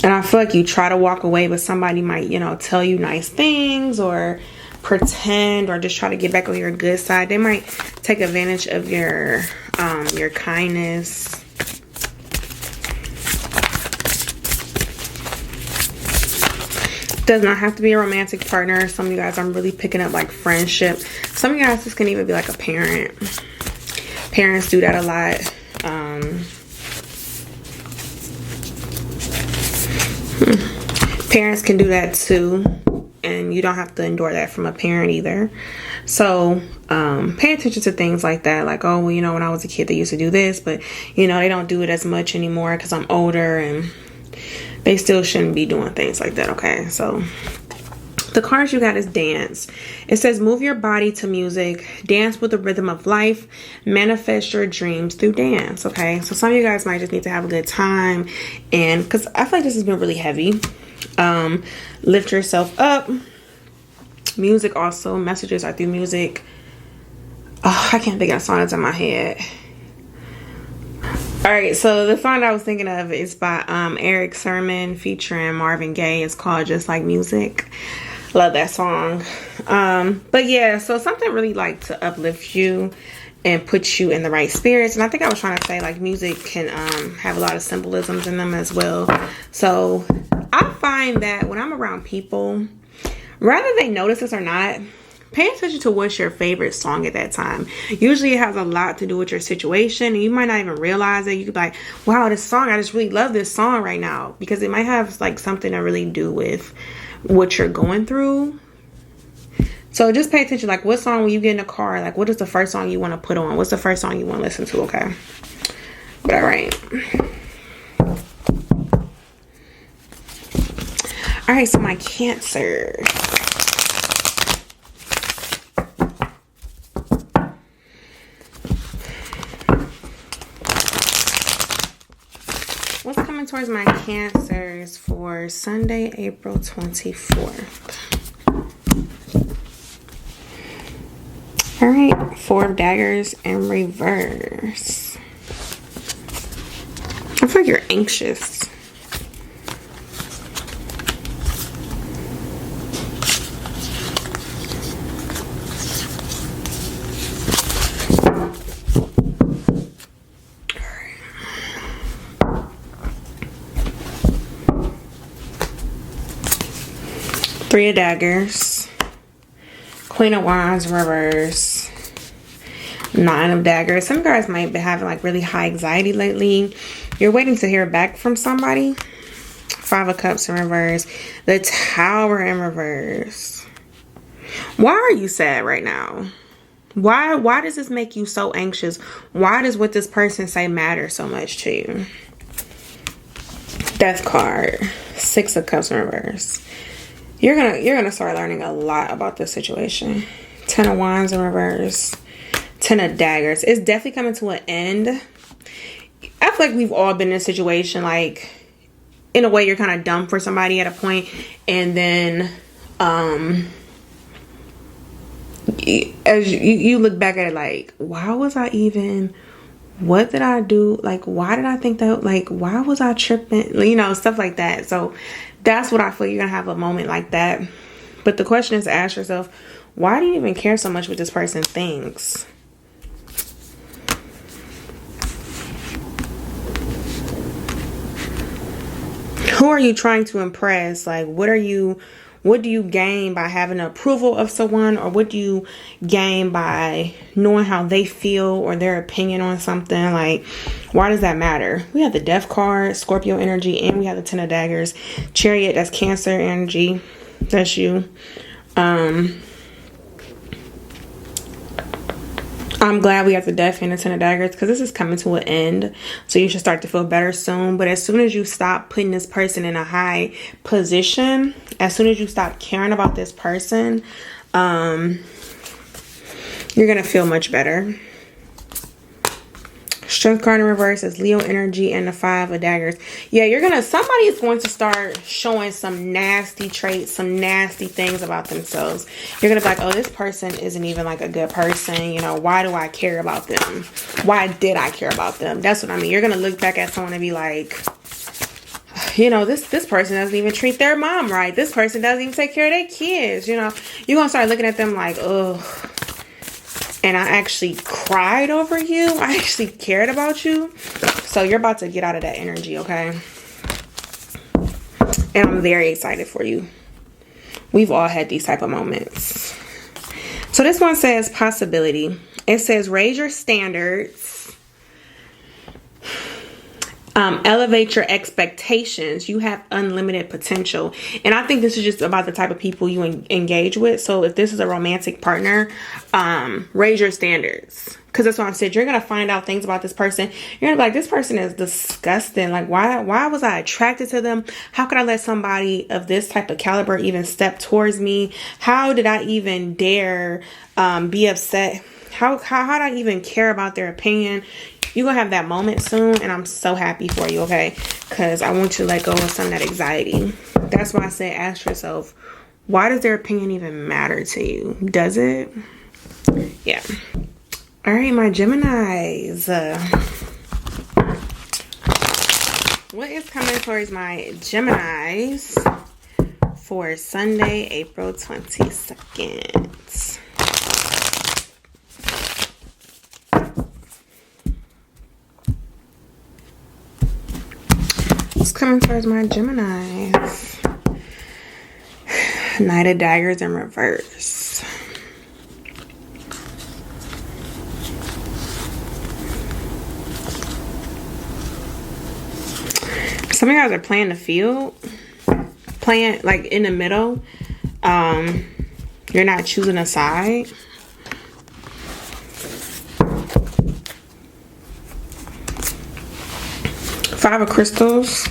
And I feel like you try to walk away, but somebody might, you know, tell you nice things or pretend or just try to get back on your good side. They might take advantage of your kindness. Does not have to be a romantic partner. Some of you guys, I'm really picking up like friendship. Some of you guys, this can even be like a parent. Parents do that a lot. Parents can do that too, and you don't have to endure that from a parent either. So pay attention to things like that, like, oh, well, you know, when I was a kid they used to do this, but you know, they don't do it as much anymore because I'm older, and they still shouldn't be doing things like that. Okay, so the cards you got is dance. It says move your body to music, dance with the rhythm of life, manifest your dreams through dance. Okay, so some of you guys might just need to have a good time, and because I feel like this has been really heavy. Lift yourself up. Music also, messages are through music. Oh, I can't think of songs in my head. All right, so the song I was thinking of is by Eric Sermon featuring Marvin Gaye. It's called Just Like Music. Love that song. But yeah, so something really like to uplift you and put you in the right spirits. And I think I was trying to say, like, music can have a lot of symbolisms in them as well. So I find that when I'm around people, whether they notice this or not, pay attention to what's your favorite song at that time. Usually it has a lot to do with your situation, and you might not even realize it. You could be like, wow, this song, I just really love this song right now, because it might have like something to really do with what you're going through. So just pay attention, like what song when you get in the car, like what is the first song you want to put on? What's the first song you want to listen to, okay? But all right. All right, so my Cancer. What's coming towards my Cancers for Sunday, April 24th? All right, 4 of Daggers in reverse. I feel like you're anxious. Three of Daggers, Queen of Wands reverse, 9 of Daggers. Some guys might be having like really high anxiety lately. You're waiting to hear back from somebody. 5 of Cups in reverse, the Tower in reverse. Why are you sad right now? Why does this make you so anxious? Why does what this person say matter so much to you? Death card, 6 of Cups in reverse. You're gonna start learning a lot about this situation. 10 of Wands in reverse, 10 of Daggers. It's definitely coming to an end. I feel like we've all been in a situation, like in a way you're kind of dumb for somebody at a point, and then as you look back at it, like, why was I even, what did I do? Like, why did I think that, like, why was I tripping? You know, stuff like that. So that's what I feel. You're gonna have a moment like that. But the question is to ask yourself, why do you even care so much what this person thinks? Who are you trying to impress? Like, what do you gain by having the approval of someone, or what do you gain by knowing how they feel or their opinion on something? Like, why does that matter? We have the Death card, Scorpio energy, and we have the 10 of Daggers. Chariot, that's Cancer energy. That's you. I'm glad we have the Death and the 10 of Daggers, because this is coming to an end. So you should start to feel better soon. But as soon as you stop putting this person in a high position, as soon as you stop caring about this person, you're going to feel much better. Strength card in reverse is Leo energy and the 5 of Daggers. Yeah, somebody is going to start showing some nasty traits, some nasty things about themselves. You're going to be like, oh, this person isn't even like a good person. You know, why do I care about them? Why did I care about them? That's what I mean. You're going to look back at someone and be like, you know, this person doesn't even treat their mom right. This person doesn't even take care of their kids. You know, you're going to start looking at them like, ugh. And I actually cried over you. I actually cared about you. So you're about to get out of that energy, okay? And I'm very excited for you. We've all had these type of moments. So this one says possibility. It says raise your standards. Elevate your expectations. You have unlimited potential. And I think this is just about the type of people you engage with. So if this is a romantic partner, raise your standards. Because that's what I said. You're going to find out things about this person. You're going to be like, this person is disgusting. Like, why was I attracted to them? How could I let somebody of this type of caliber even step towards me? How did I even dare be upset? How did I even care about their opinion? You're going to have that moment soon, and I'm so happy for you, okay? Because I want you to let go of some of that anxiety. That's why I said ask yourself, why does their opinion even matter to you? Does it? Yeah. All right, my Geminis. What is coming towards my Geminis for Sunday, April 22nd? What's coming towards my Geminis? Knight of Daggers in reverse. Some of you guys are playing the field. Playing like in the middle. You're not choosing a side. Five of Crystals.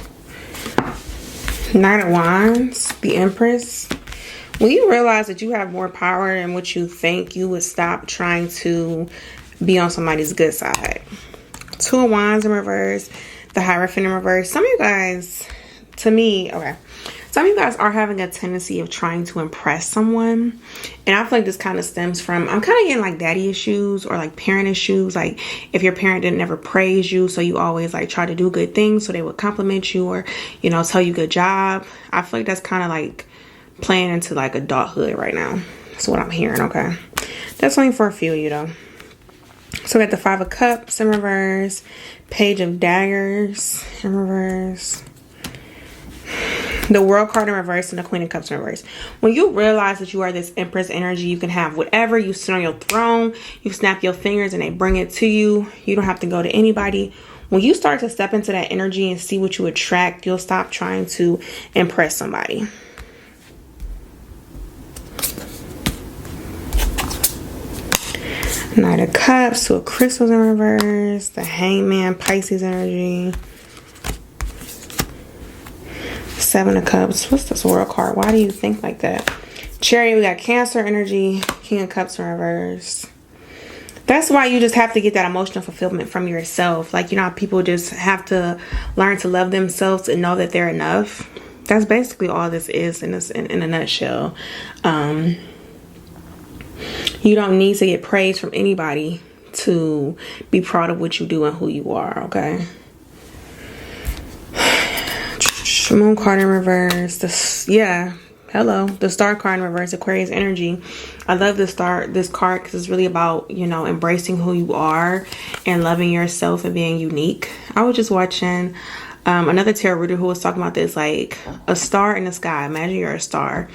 Knight of Wands. The Empress. When you realize that you have more power than what you think, you would stop trying to be on somebody's good side. Two of Wands in reverse. The Hierophant in reverse. Some of you guys, to me, okay. Some of you guys are having a tendency of trying to impress someone. And I feel like this kind of stems from, I'm kind of getting like daddy issues or like parent issues. Like if your parent didn't ever praise you, so you always like try to do good things so they would compliment you or, you know, tell you good job. I feel like that's kind of like playing into like adulthood right now. That's what I'm hearing, okay? That's only for a few of you though. So we got the Five of Cups in reverse. Page of Daggers in reverse. The World card in reverse and the Queen of Cups in reverse. When you realize that you are this Empress energy, you can have whatever. You sit on your throne, you snap your fingers and they bring it to you. You don't have to go to anybody. When you start to step into that energy and see what you attract, you'll stop trying to impress somebody. Knight of Cups, Two of Crystals in reverse. The Hangman, Pisces energy. Seven of Cups. What's this World card? Why do you think like that? Chariot, we got Cancer energy. King of Cups in reverse. That's why you just have to get that emotional fulfillment from yourself. Like, you know how people just have to learn to love themselves and know that they're enough. That's basically all this is in a nutshell. You don't need to get praise from anybody to be proud of what you do and who you are, okay? Moon card in reverse. The Star card in reverse. Aquarius energy. I love this card because it's really about, you know, embracing who you are and loving yourself and being unique. I was just watching another tarot reader who was talking about this, like a star in the sky. Imagine you're a star.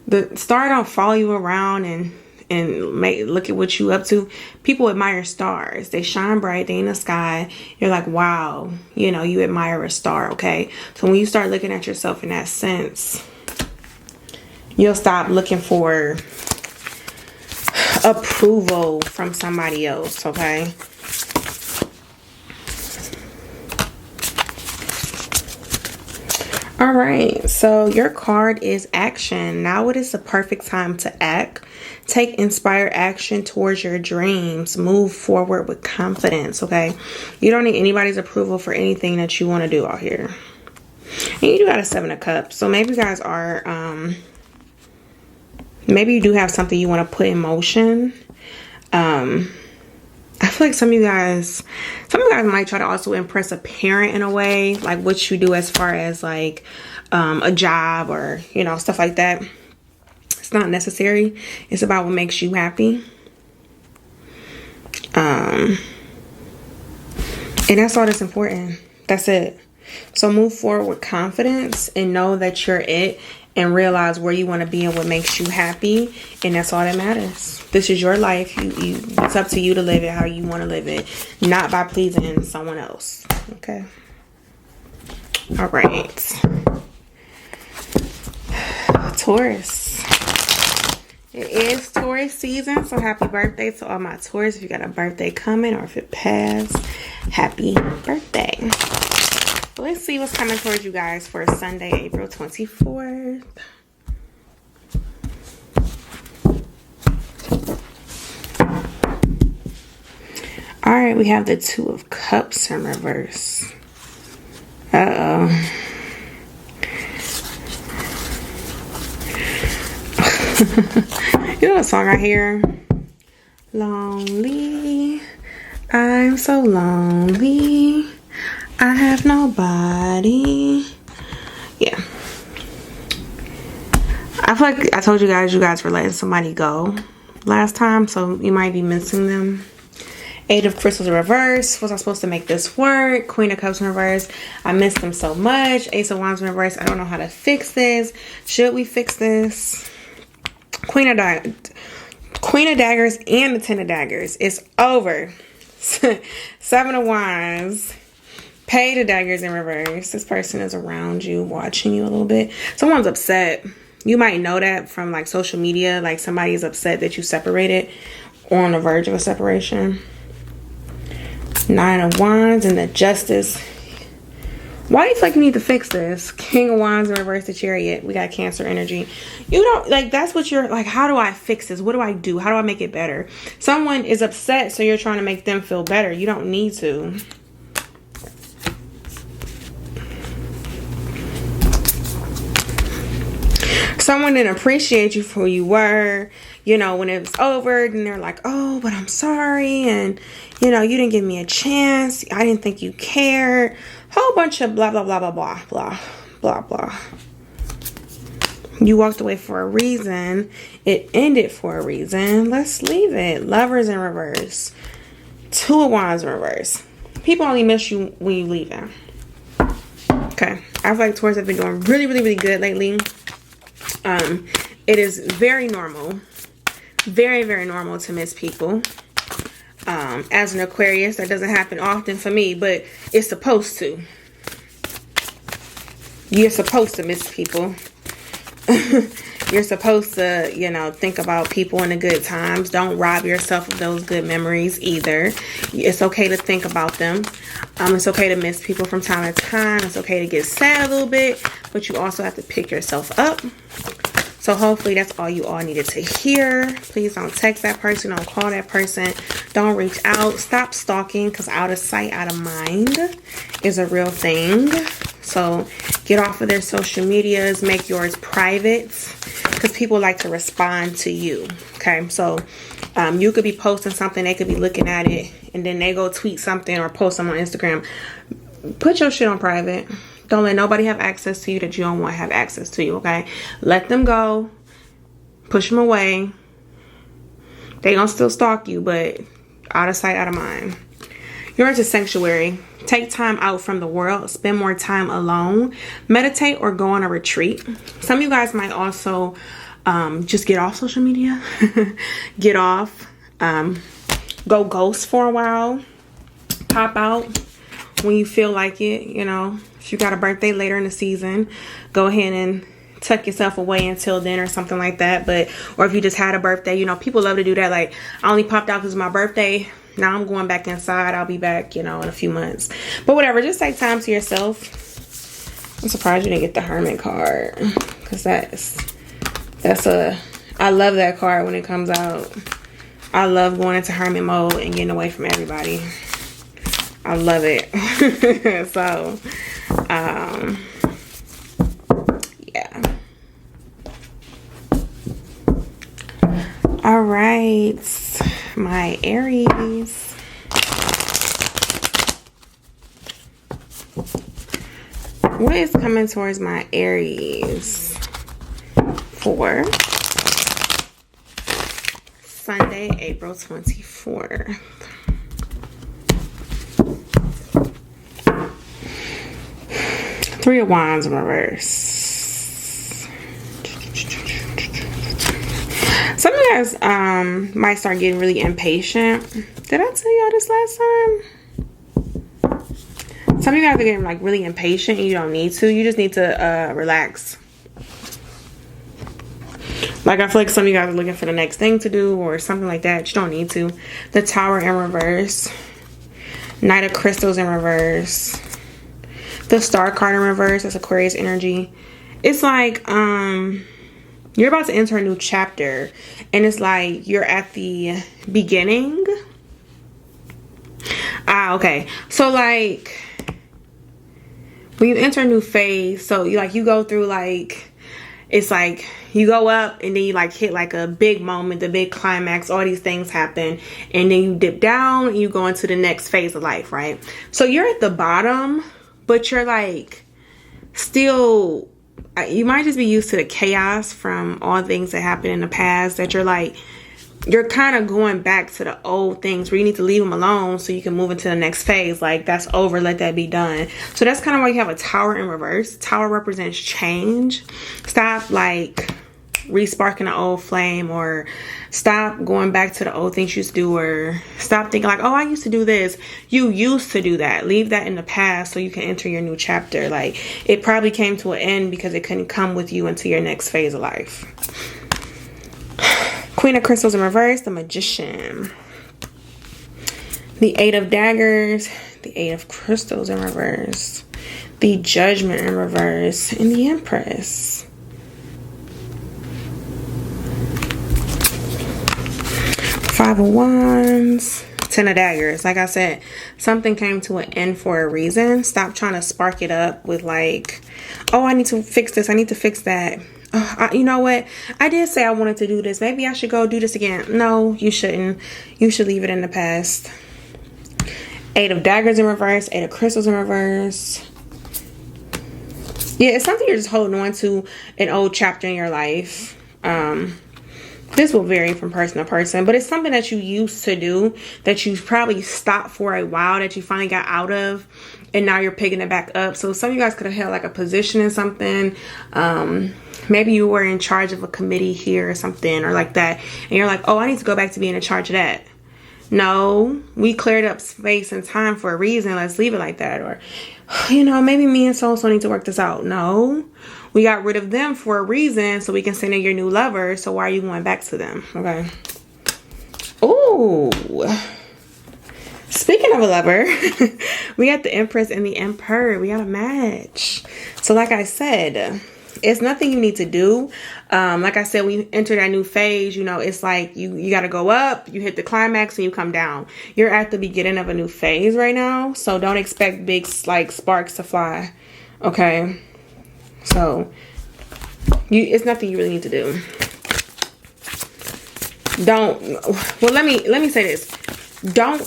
The star don't follow you around and look at what you up to. People admire stars. They shine bright. They in the sky. You're like, wow, you know, you admire a star, okay? So when you start looking at yourself in that sense, you'll stop looking for approval from somebody else, okay? All right, so your card is action. Now it is the perfect time to act. Take inspired action towards your dreams. Move forward with confidence, okay? You don't need anybody's approval for anything that you want to do out here. And you do got a Seven of Cups. So maybe you guys are, maybe you do have something you want to put in motion. I feel like some of you guys might try to also impress a parent in a way, like what you do as far as like a job or, you know, stuff like that. It's not necessary. It's about what makes you happy. And that's all that's important. That's it. So move forward with confidence and know that you're it and realize where you want to be and what makes you happy. And that's all that matters. This is your life. It's up to you to live it how you want to live it, not by pleasing someone else. Okay. All right. Taurus. It is Taurus season, so happy birthday to all my Taurus. If you got a birthday coming or if it passed, happy birthday. But let's see what's coming towards you guys for Sunday, April 24th. All right, we have the Two of Cups in reverse. Uh-oh. You know the song I hear? Lonely, I'm so lonely, I have nobody. Yeah. I feel like I told you guys were letting somebody go last time, so you might be missing them. Eight of Crystals in reverse. Was I supposed to make this work? Queen of Cups in reverse. I missed them so much. Ace of Wands in reverse. I don't know how to fix this. Should we fix this? Queen of Daggers and the Ten of Daggers. It's over. Seven of Wands. Page of Daggers in reverse. This person is around you, watching you a little bit. Someone's upset. You might know that from like social media. Like somebody is upset that you separated or on the verge of a separation. Nine of Wands and the Justice. Why do you feel like you need to fix this? King of Wands in reverse, the Chariot. We got Cancer energy. You don't, like, that's what you're, like, how do I fix this? What do I do? How do I make it better? Someone is upset, so you're trying to make them feel better. You don't need to. Someone didn't appreciate you for who you were. You know, when it was over, and they're like, oh, but I'm sorry. And, you know, you didn't give me a chance. I didn't think you cared. Whole bunch of blah, blah, blah, blah, blah, blah, blah, blah. You walked away for a reason. It ended for a reason. Let's leave it. Lovers in reverse. Two of Wands in reverse. People only miss you when you leave them. Okay. I feel like Taurus have been doing really, really, really good lately. It is very normal. Very, very normal to miss people. As an Aquarius, that doesn't happen often for me, but it's supposed to. You're supposed to miss people. You're supposed to, you know, think about people in the good times. Don't rob yourself of those good memories either. It's okay to think about them. It's okay to miss people from time to time. It's okay to get sad a little bit, but you also have to pick yourself up. So hopefully that's all you all needed to hear. Please don't text that person. Don't call that person. Don't reach out. Stop stalking, because out of sight, out of mind is a real thing. So get off of their social medias. Make yours private, because people like to respond to you. Okay, so you could be posting something. They could be looking at it, and then they go tweet something or post something on Instagram. Put your shit on private. Don't let nobody have access to you that you don't want to have access to you, okay? Let them go. Push them away. They gonna still stalk you, but out of sight, out of mind. You're into sanctuary. Take time out from the world. Spend more time alone. Meditate or go on a retreat. Some of you guys might also just get off social media. Get off. Go ghost for a while. Pop out when you feel like it, you know. If you got a birthday later in the season, go ahead and tuck yourself away until then or something like that. But, or if you just had a birthday, you know, people love to do that. Like, I only popped out because of my birthday. Now I'm going back inside. I'll be back, you know, in a few months. But whatever, just take time to yourself. I'm surprised you didn't get the Hermit card, because I love that card when it comes out. I love going into Hermit mode and getting away from everybody. I love it. So, yeah. All right, my Aries. What is coming towards my Aries for Sunday, April 24th? Three of Wands in reverse. Some of you guys might start getting really impatient. Did I tell y'all this last time? Some of you guys are getting like really impatient and you don't need to. You just need to relax. Like, I feel like some of you guys are looking for the next thing to do or something like that. You don't need to. The Tower in reverse. Knight of Crystals in reverse. The Star card in reverse. That's Aquarius energy. It's like you're about to enter a new chapter, and it's like you're at the beginning. Okay. So like when you enter a new phase, so you go through like, it's like you go up and then you like hit like a big moment, the big climax, all these things happen, and then you dip down and you go into the next phase of life, right? So you're at the bottom, but you're like still, you might just be used to the chaos from all things that happened in the past, that you're like, you're kind of going back to the old things where you need to leave them alone so you can move into the next phase. Like, that's over, let that be done. So that's kind of why you have a Tower in reverse. Tower represents change. Stop like re-sparking an old flame, or stop going back to the old things you used to do, or stop thinking like, oh, I used to do this. You used to do that. Leave that in the past so you can enter your new chapter. Like, it probably came to an end because it couldn't come with you into your next phase of life. Queen of Crystals in reverse, the Magician. The Eight of Daggers, the Eight of Crystals in reverse, the Judgment in reverse, and the Empress. Five of Wands, Ten of Daggers. Like I said, something came to an end for a reason. Stop trying to spark it up with like, oh, I need to fix this, I need to fix that. You know what? I did say I wanted to do this. Maybe I should go do this again. No, you shouldn't. You should leave it in the past. Eight of Daggers in reverse, Eight of Crystals in reverse. Yeah, it's something you're just holding on to, an old chapter in your life. This will vary from person to person, but it's something that you used to do that you probably stopped for a while, that you finally got out of, and now you're picking it back up. So some of you guys could have held like a position in something. Maybe you were in charge of a committee here or something, or like that, and you're like, oh, I need to go back to being in charge of that. No, we cleared up space and time for a reason. Let's leave it like that. Or, you know, maybe me and so need to work this out. No, we got rid of them for a reason so we can send in your new lover. So why are you going back to them? Okay. Ooh. Speaking of a lover, we got the Empress and the Emperor. We got a match. So like I said, it's nothing you need to do. Like I said, when you enter that new phase, you know, it's like you got to go up, you hit the climax, and you come down. You're at the beginning of a new phase right now. So don't expect big, like, sparks to fly. Okay? So, it's nothing you really need to do. Let me say this. Don't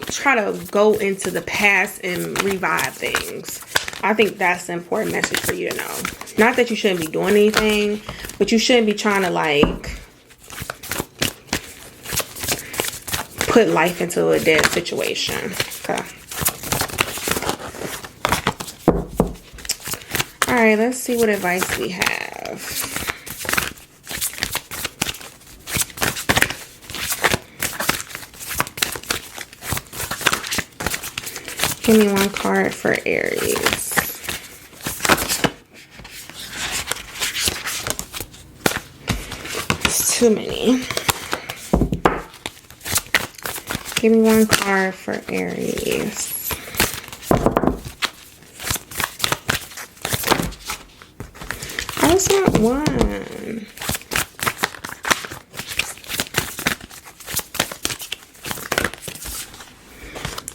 try to go into the past and revive things. I think that's an important message for you to know. Not that you shouldn't be doing anything, but you shouldn't be trying to like put life into a dead situation. Okay. All right, let's see what advice we have. Give me one card for Aries. It's too many. Give me one card for Aries. I just want one.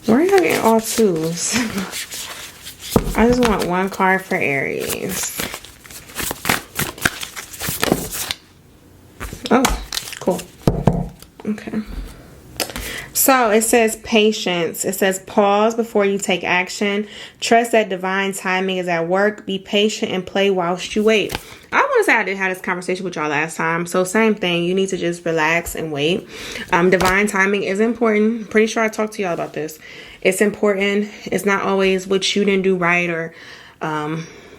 Where are y'all getting all twos? I just want one card for Aries. Oh, cool. Okay. So it says patience. It says pause before you take action. Trust that divine timing is at work. Be patient and play whilst you wait. I want to say I did have this conversation with y'all last time. So same thing. You need to just relax and wait. Divine timing is important. Pretty sure I talked to y'all about this. It's important. It's not always what you didn't do right, or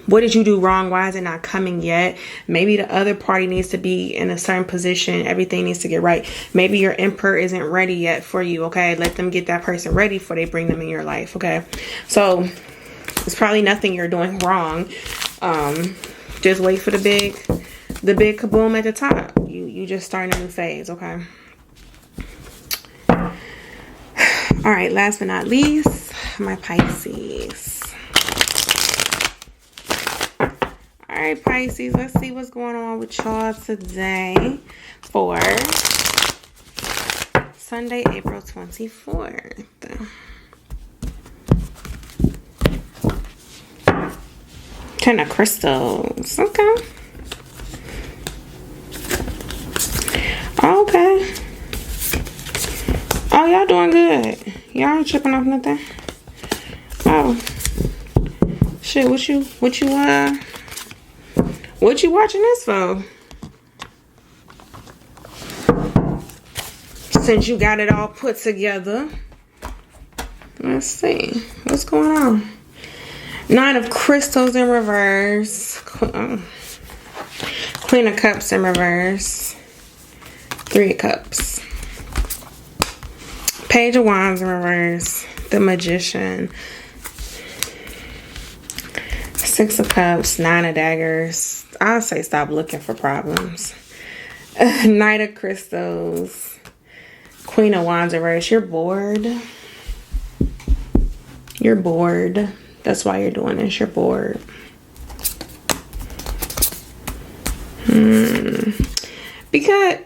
what did you do wrong? Why is it not coming yet? Maybe the other party needs to be in a certain position. Everything needs to get right. Maybe your emperor isn't ready yet for you. Okay. Let them get that person ready before they bring them in your life. Okay. So it's probably nothing you're doing wrong. Just wait for the big kaboom at the top. You just starting a new phase. Okay. All right. Last but not least, my Pisces. All right, Pisces, let's see what's going on with y'all today for Sunday, April 24th. Ten of Crystals. Okay. Okay. Oh, y'all doing good. Y'all ain't tripping off nothing. Oh. Shit, what you watching this for? Since you got it all put together. Let's see. What's going on? Nine of Crystals in reverse. Queen of Cups in reverse. Three of Cups. Page of Wands in reverse. The Magician. Six of Cups. Nine of Daggers. I'll say stop looking for problems. Knight of Crystals. Queen of Wands in reverse. You're bored. You're bored. That's why you're doing this. You're bored. Because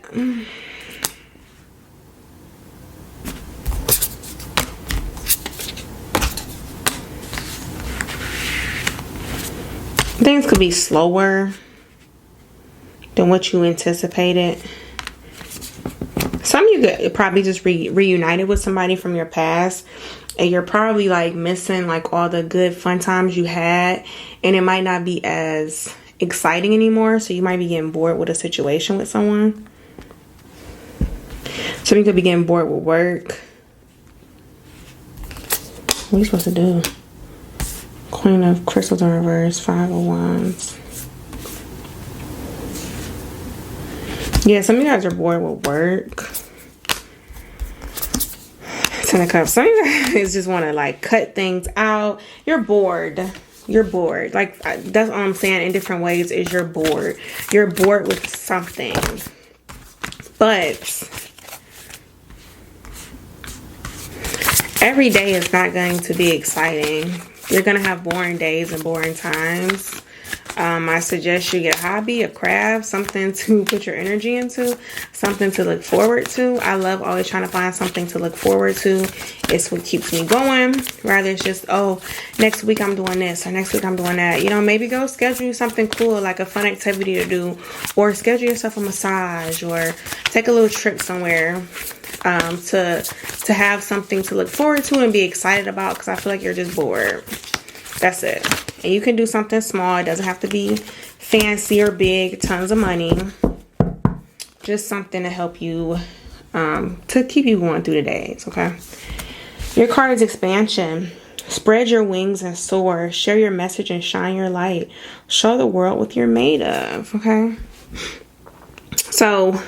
things could be slower than what you anticipated. Some of you could probably just reunited with somebody from your past, and you're probably like missing like all the good fun times you had, and it might not be as exciting anymore, so you might be getting bored with a situation with someone. So you could be getting bored with work. What are you supposed to do? Queen of Crystals in reverse. Five of Wands. Yeah, some of you guys are bored with work. Ten of Cups. Some of you guys just want to like cut things out. You're bored. You're bored. Like, that's all I'm saying in different ways is you're bored. You're bored with something. But every day is not going to be exciting. You're going to have boring days and boring times. I suggest you get a hobby, a craft, something to put your energy into, something to look forward to. I love always trying to find something to look forward to. It's what keeps me going. Rather it's just, oh, next week I'm doing this or next week I'm doing that. You know, maybe go schedule something cool, like a fun activity to do, or schedule yourself a massage, or take a little trip somewhere to have something to look forward to and be excited about, because I feel like you're just bored. That's it. And you can do something small. It doesn't have to be fancy or big, tons of money. Just something to help you, to keep you going through the days, okay? Your card is Expansion. Spread your wings and soar. Share your message and shine your light. Show the world what you're made of, okay? So,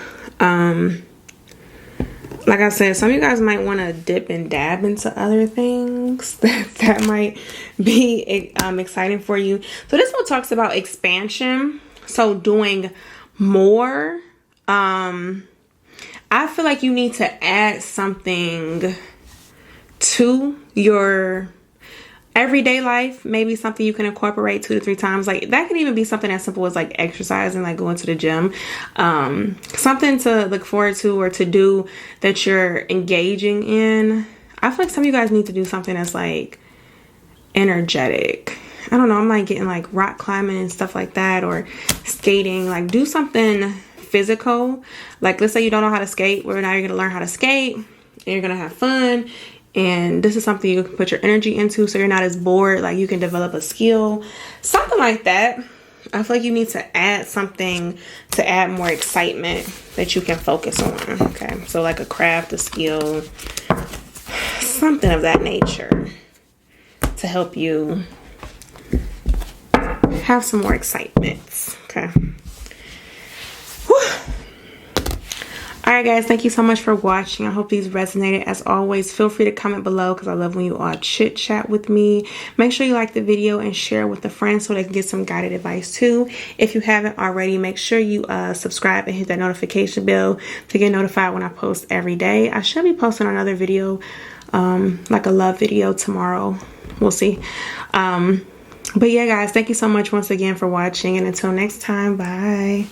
like I said, some of you guys might want to dip and dab into other things that might be exciting for you. So this one talks about expansion. So doing more. I feel like you need to add something to your everyday life. Maybe something you can incorporate 2 to 3 times. Like that could even be something as simple as like exercising, like going to the gym. Something to look forward to or to do that you're engaging in. I feel like some of you guys need to do something that's like energetic. I don't know. I'm like getting like rock climbing and stuff like that, or skating. Like do something physical. Like let's say you don't know how to skate. Well, now you're going to learn how to skate and you're going to have fun. And this is something you can put your energy into so you're not as bored. Like you can develop a skill, something like that. I feel like you need to add something to add more excitement that you can focus on. Okay, so like a craft, a skill, something of that nature to help you have some more excitement. Okay. Whew. Alright guys, thank you so much for watching. I hope these resonated. As always, feel free to comment below because I love when you all chit chat with me. Make sure you like the video and share with a friend so they can get some guided advice too. If you haven't already, make sure you subscribe and hit that notification bell to get notified when I post every day. I should be posting another video, like a love video tomorrow. We'll see. But yeah guys, thank you so much once again for watching, and until next time, bye.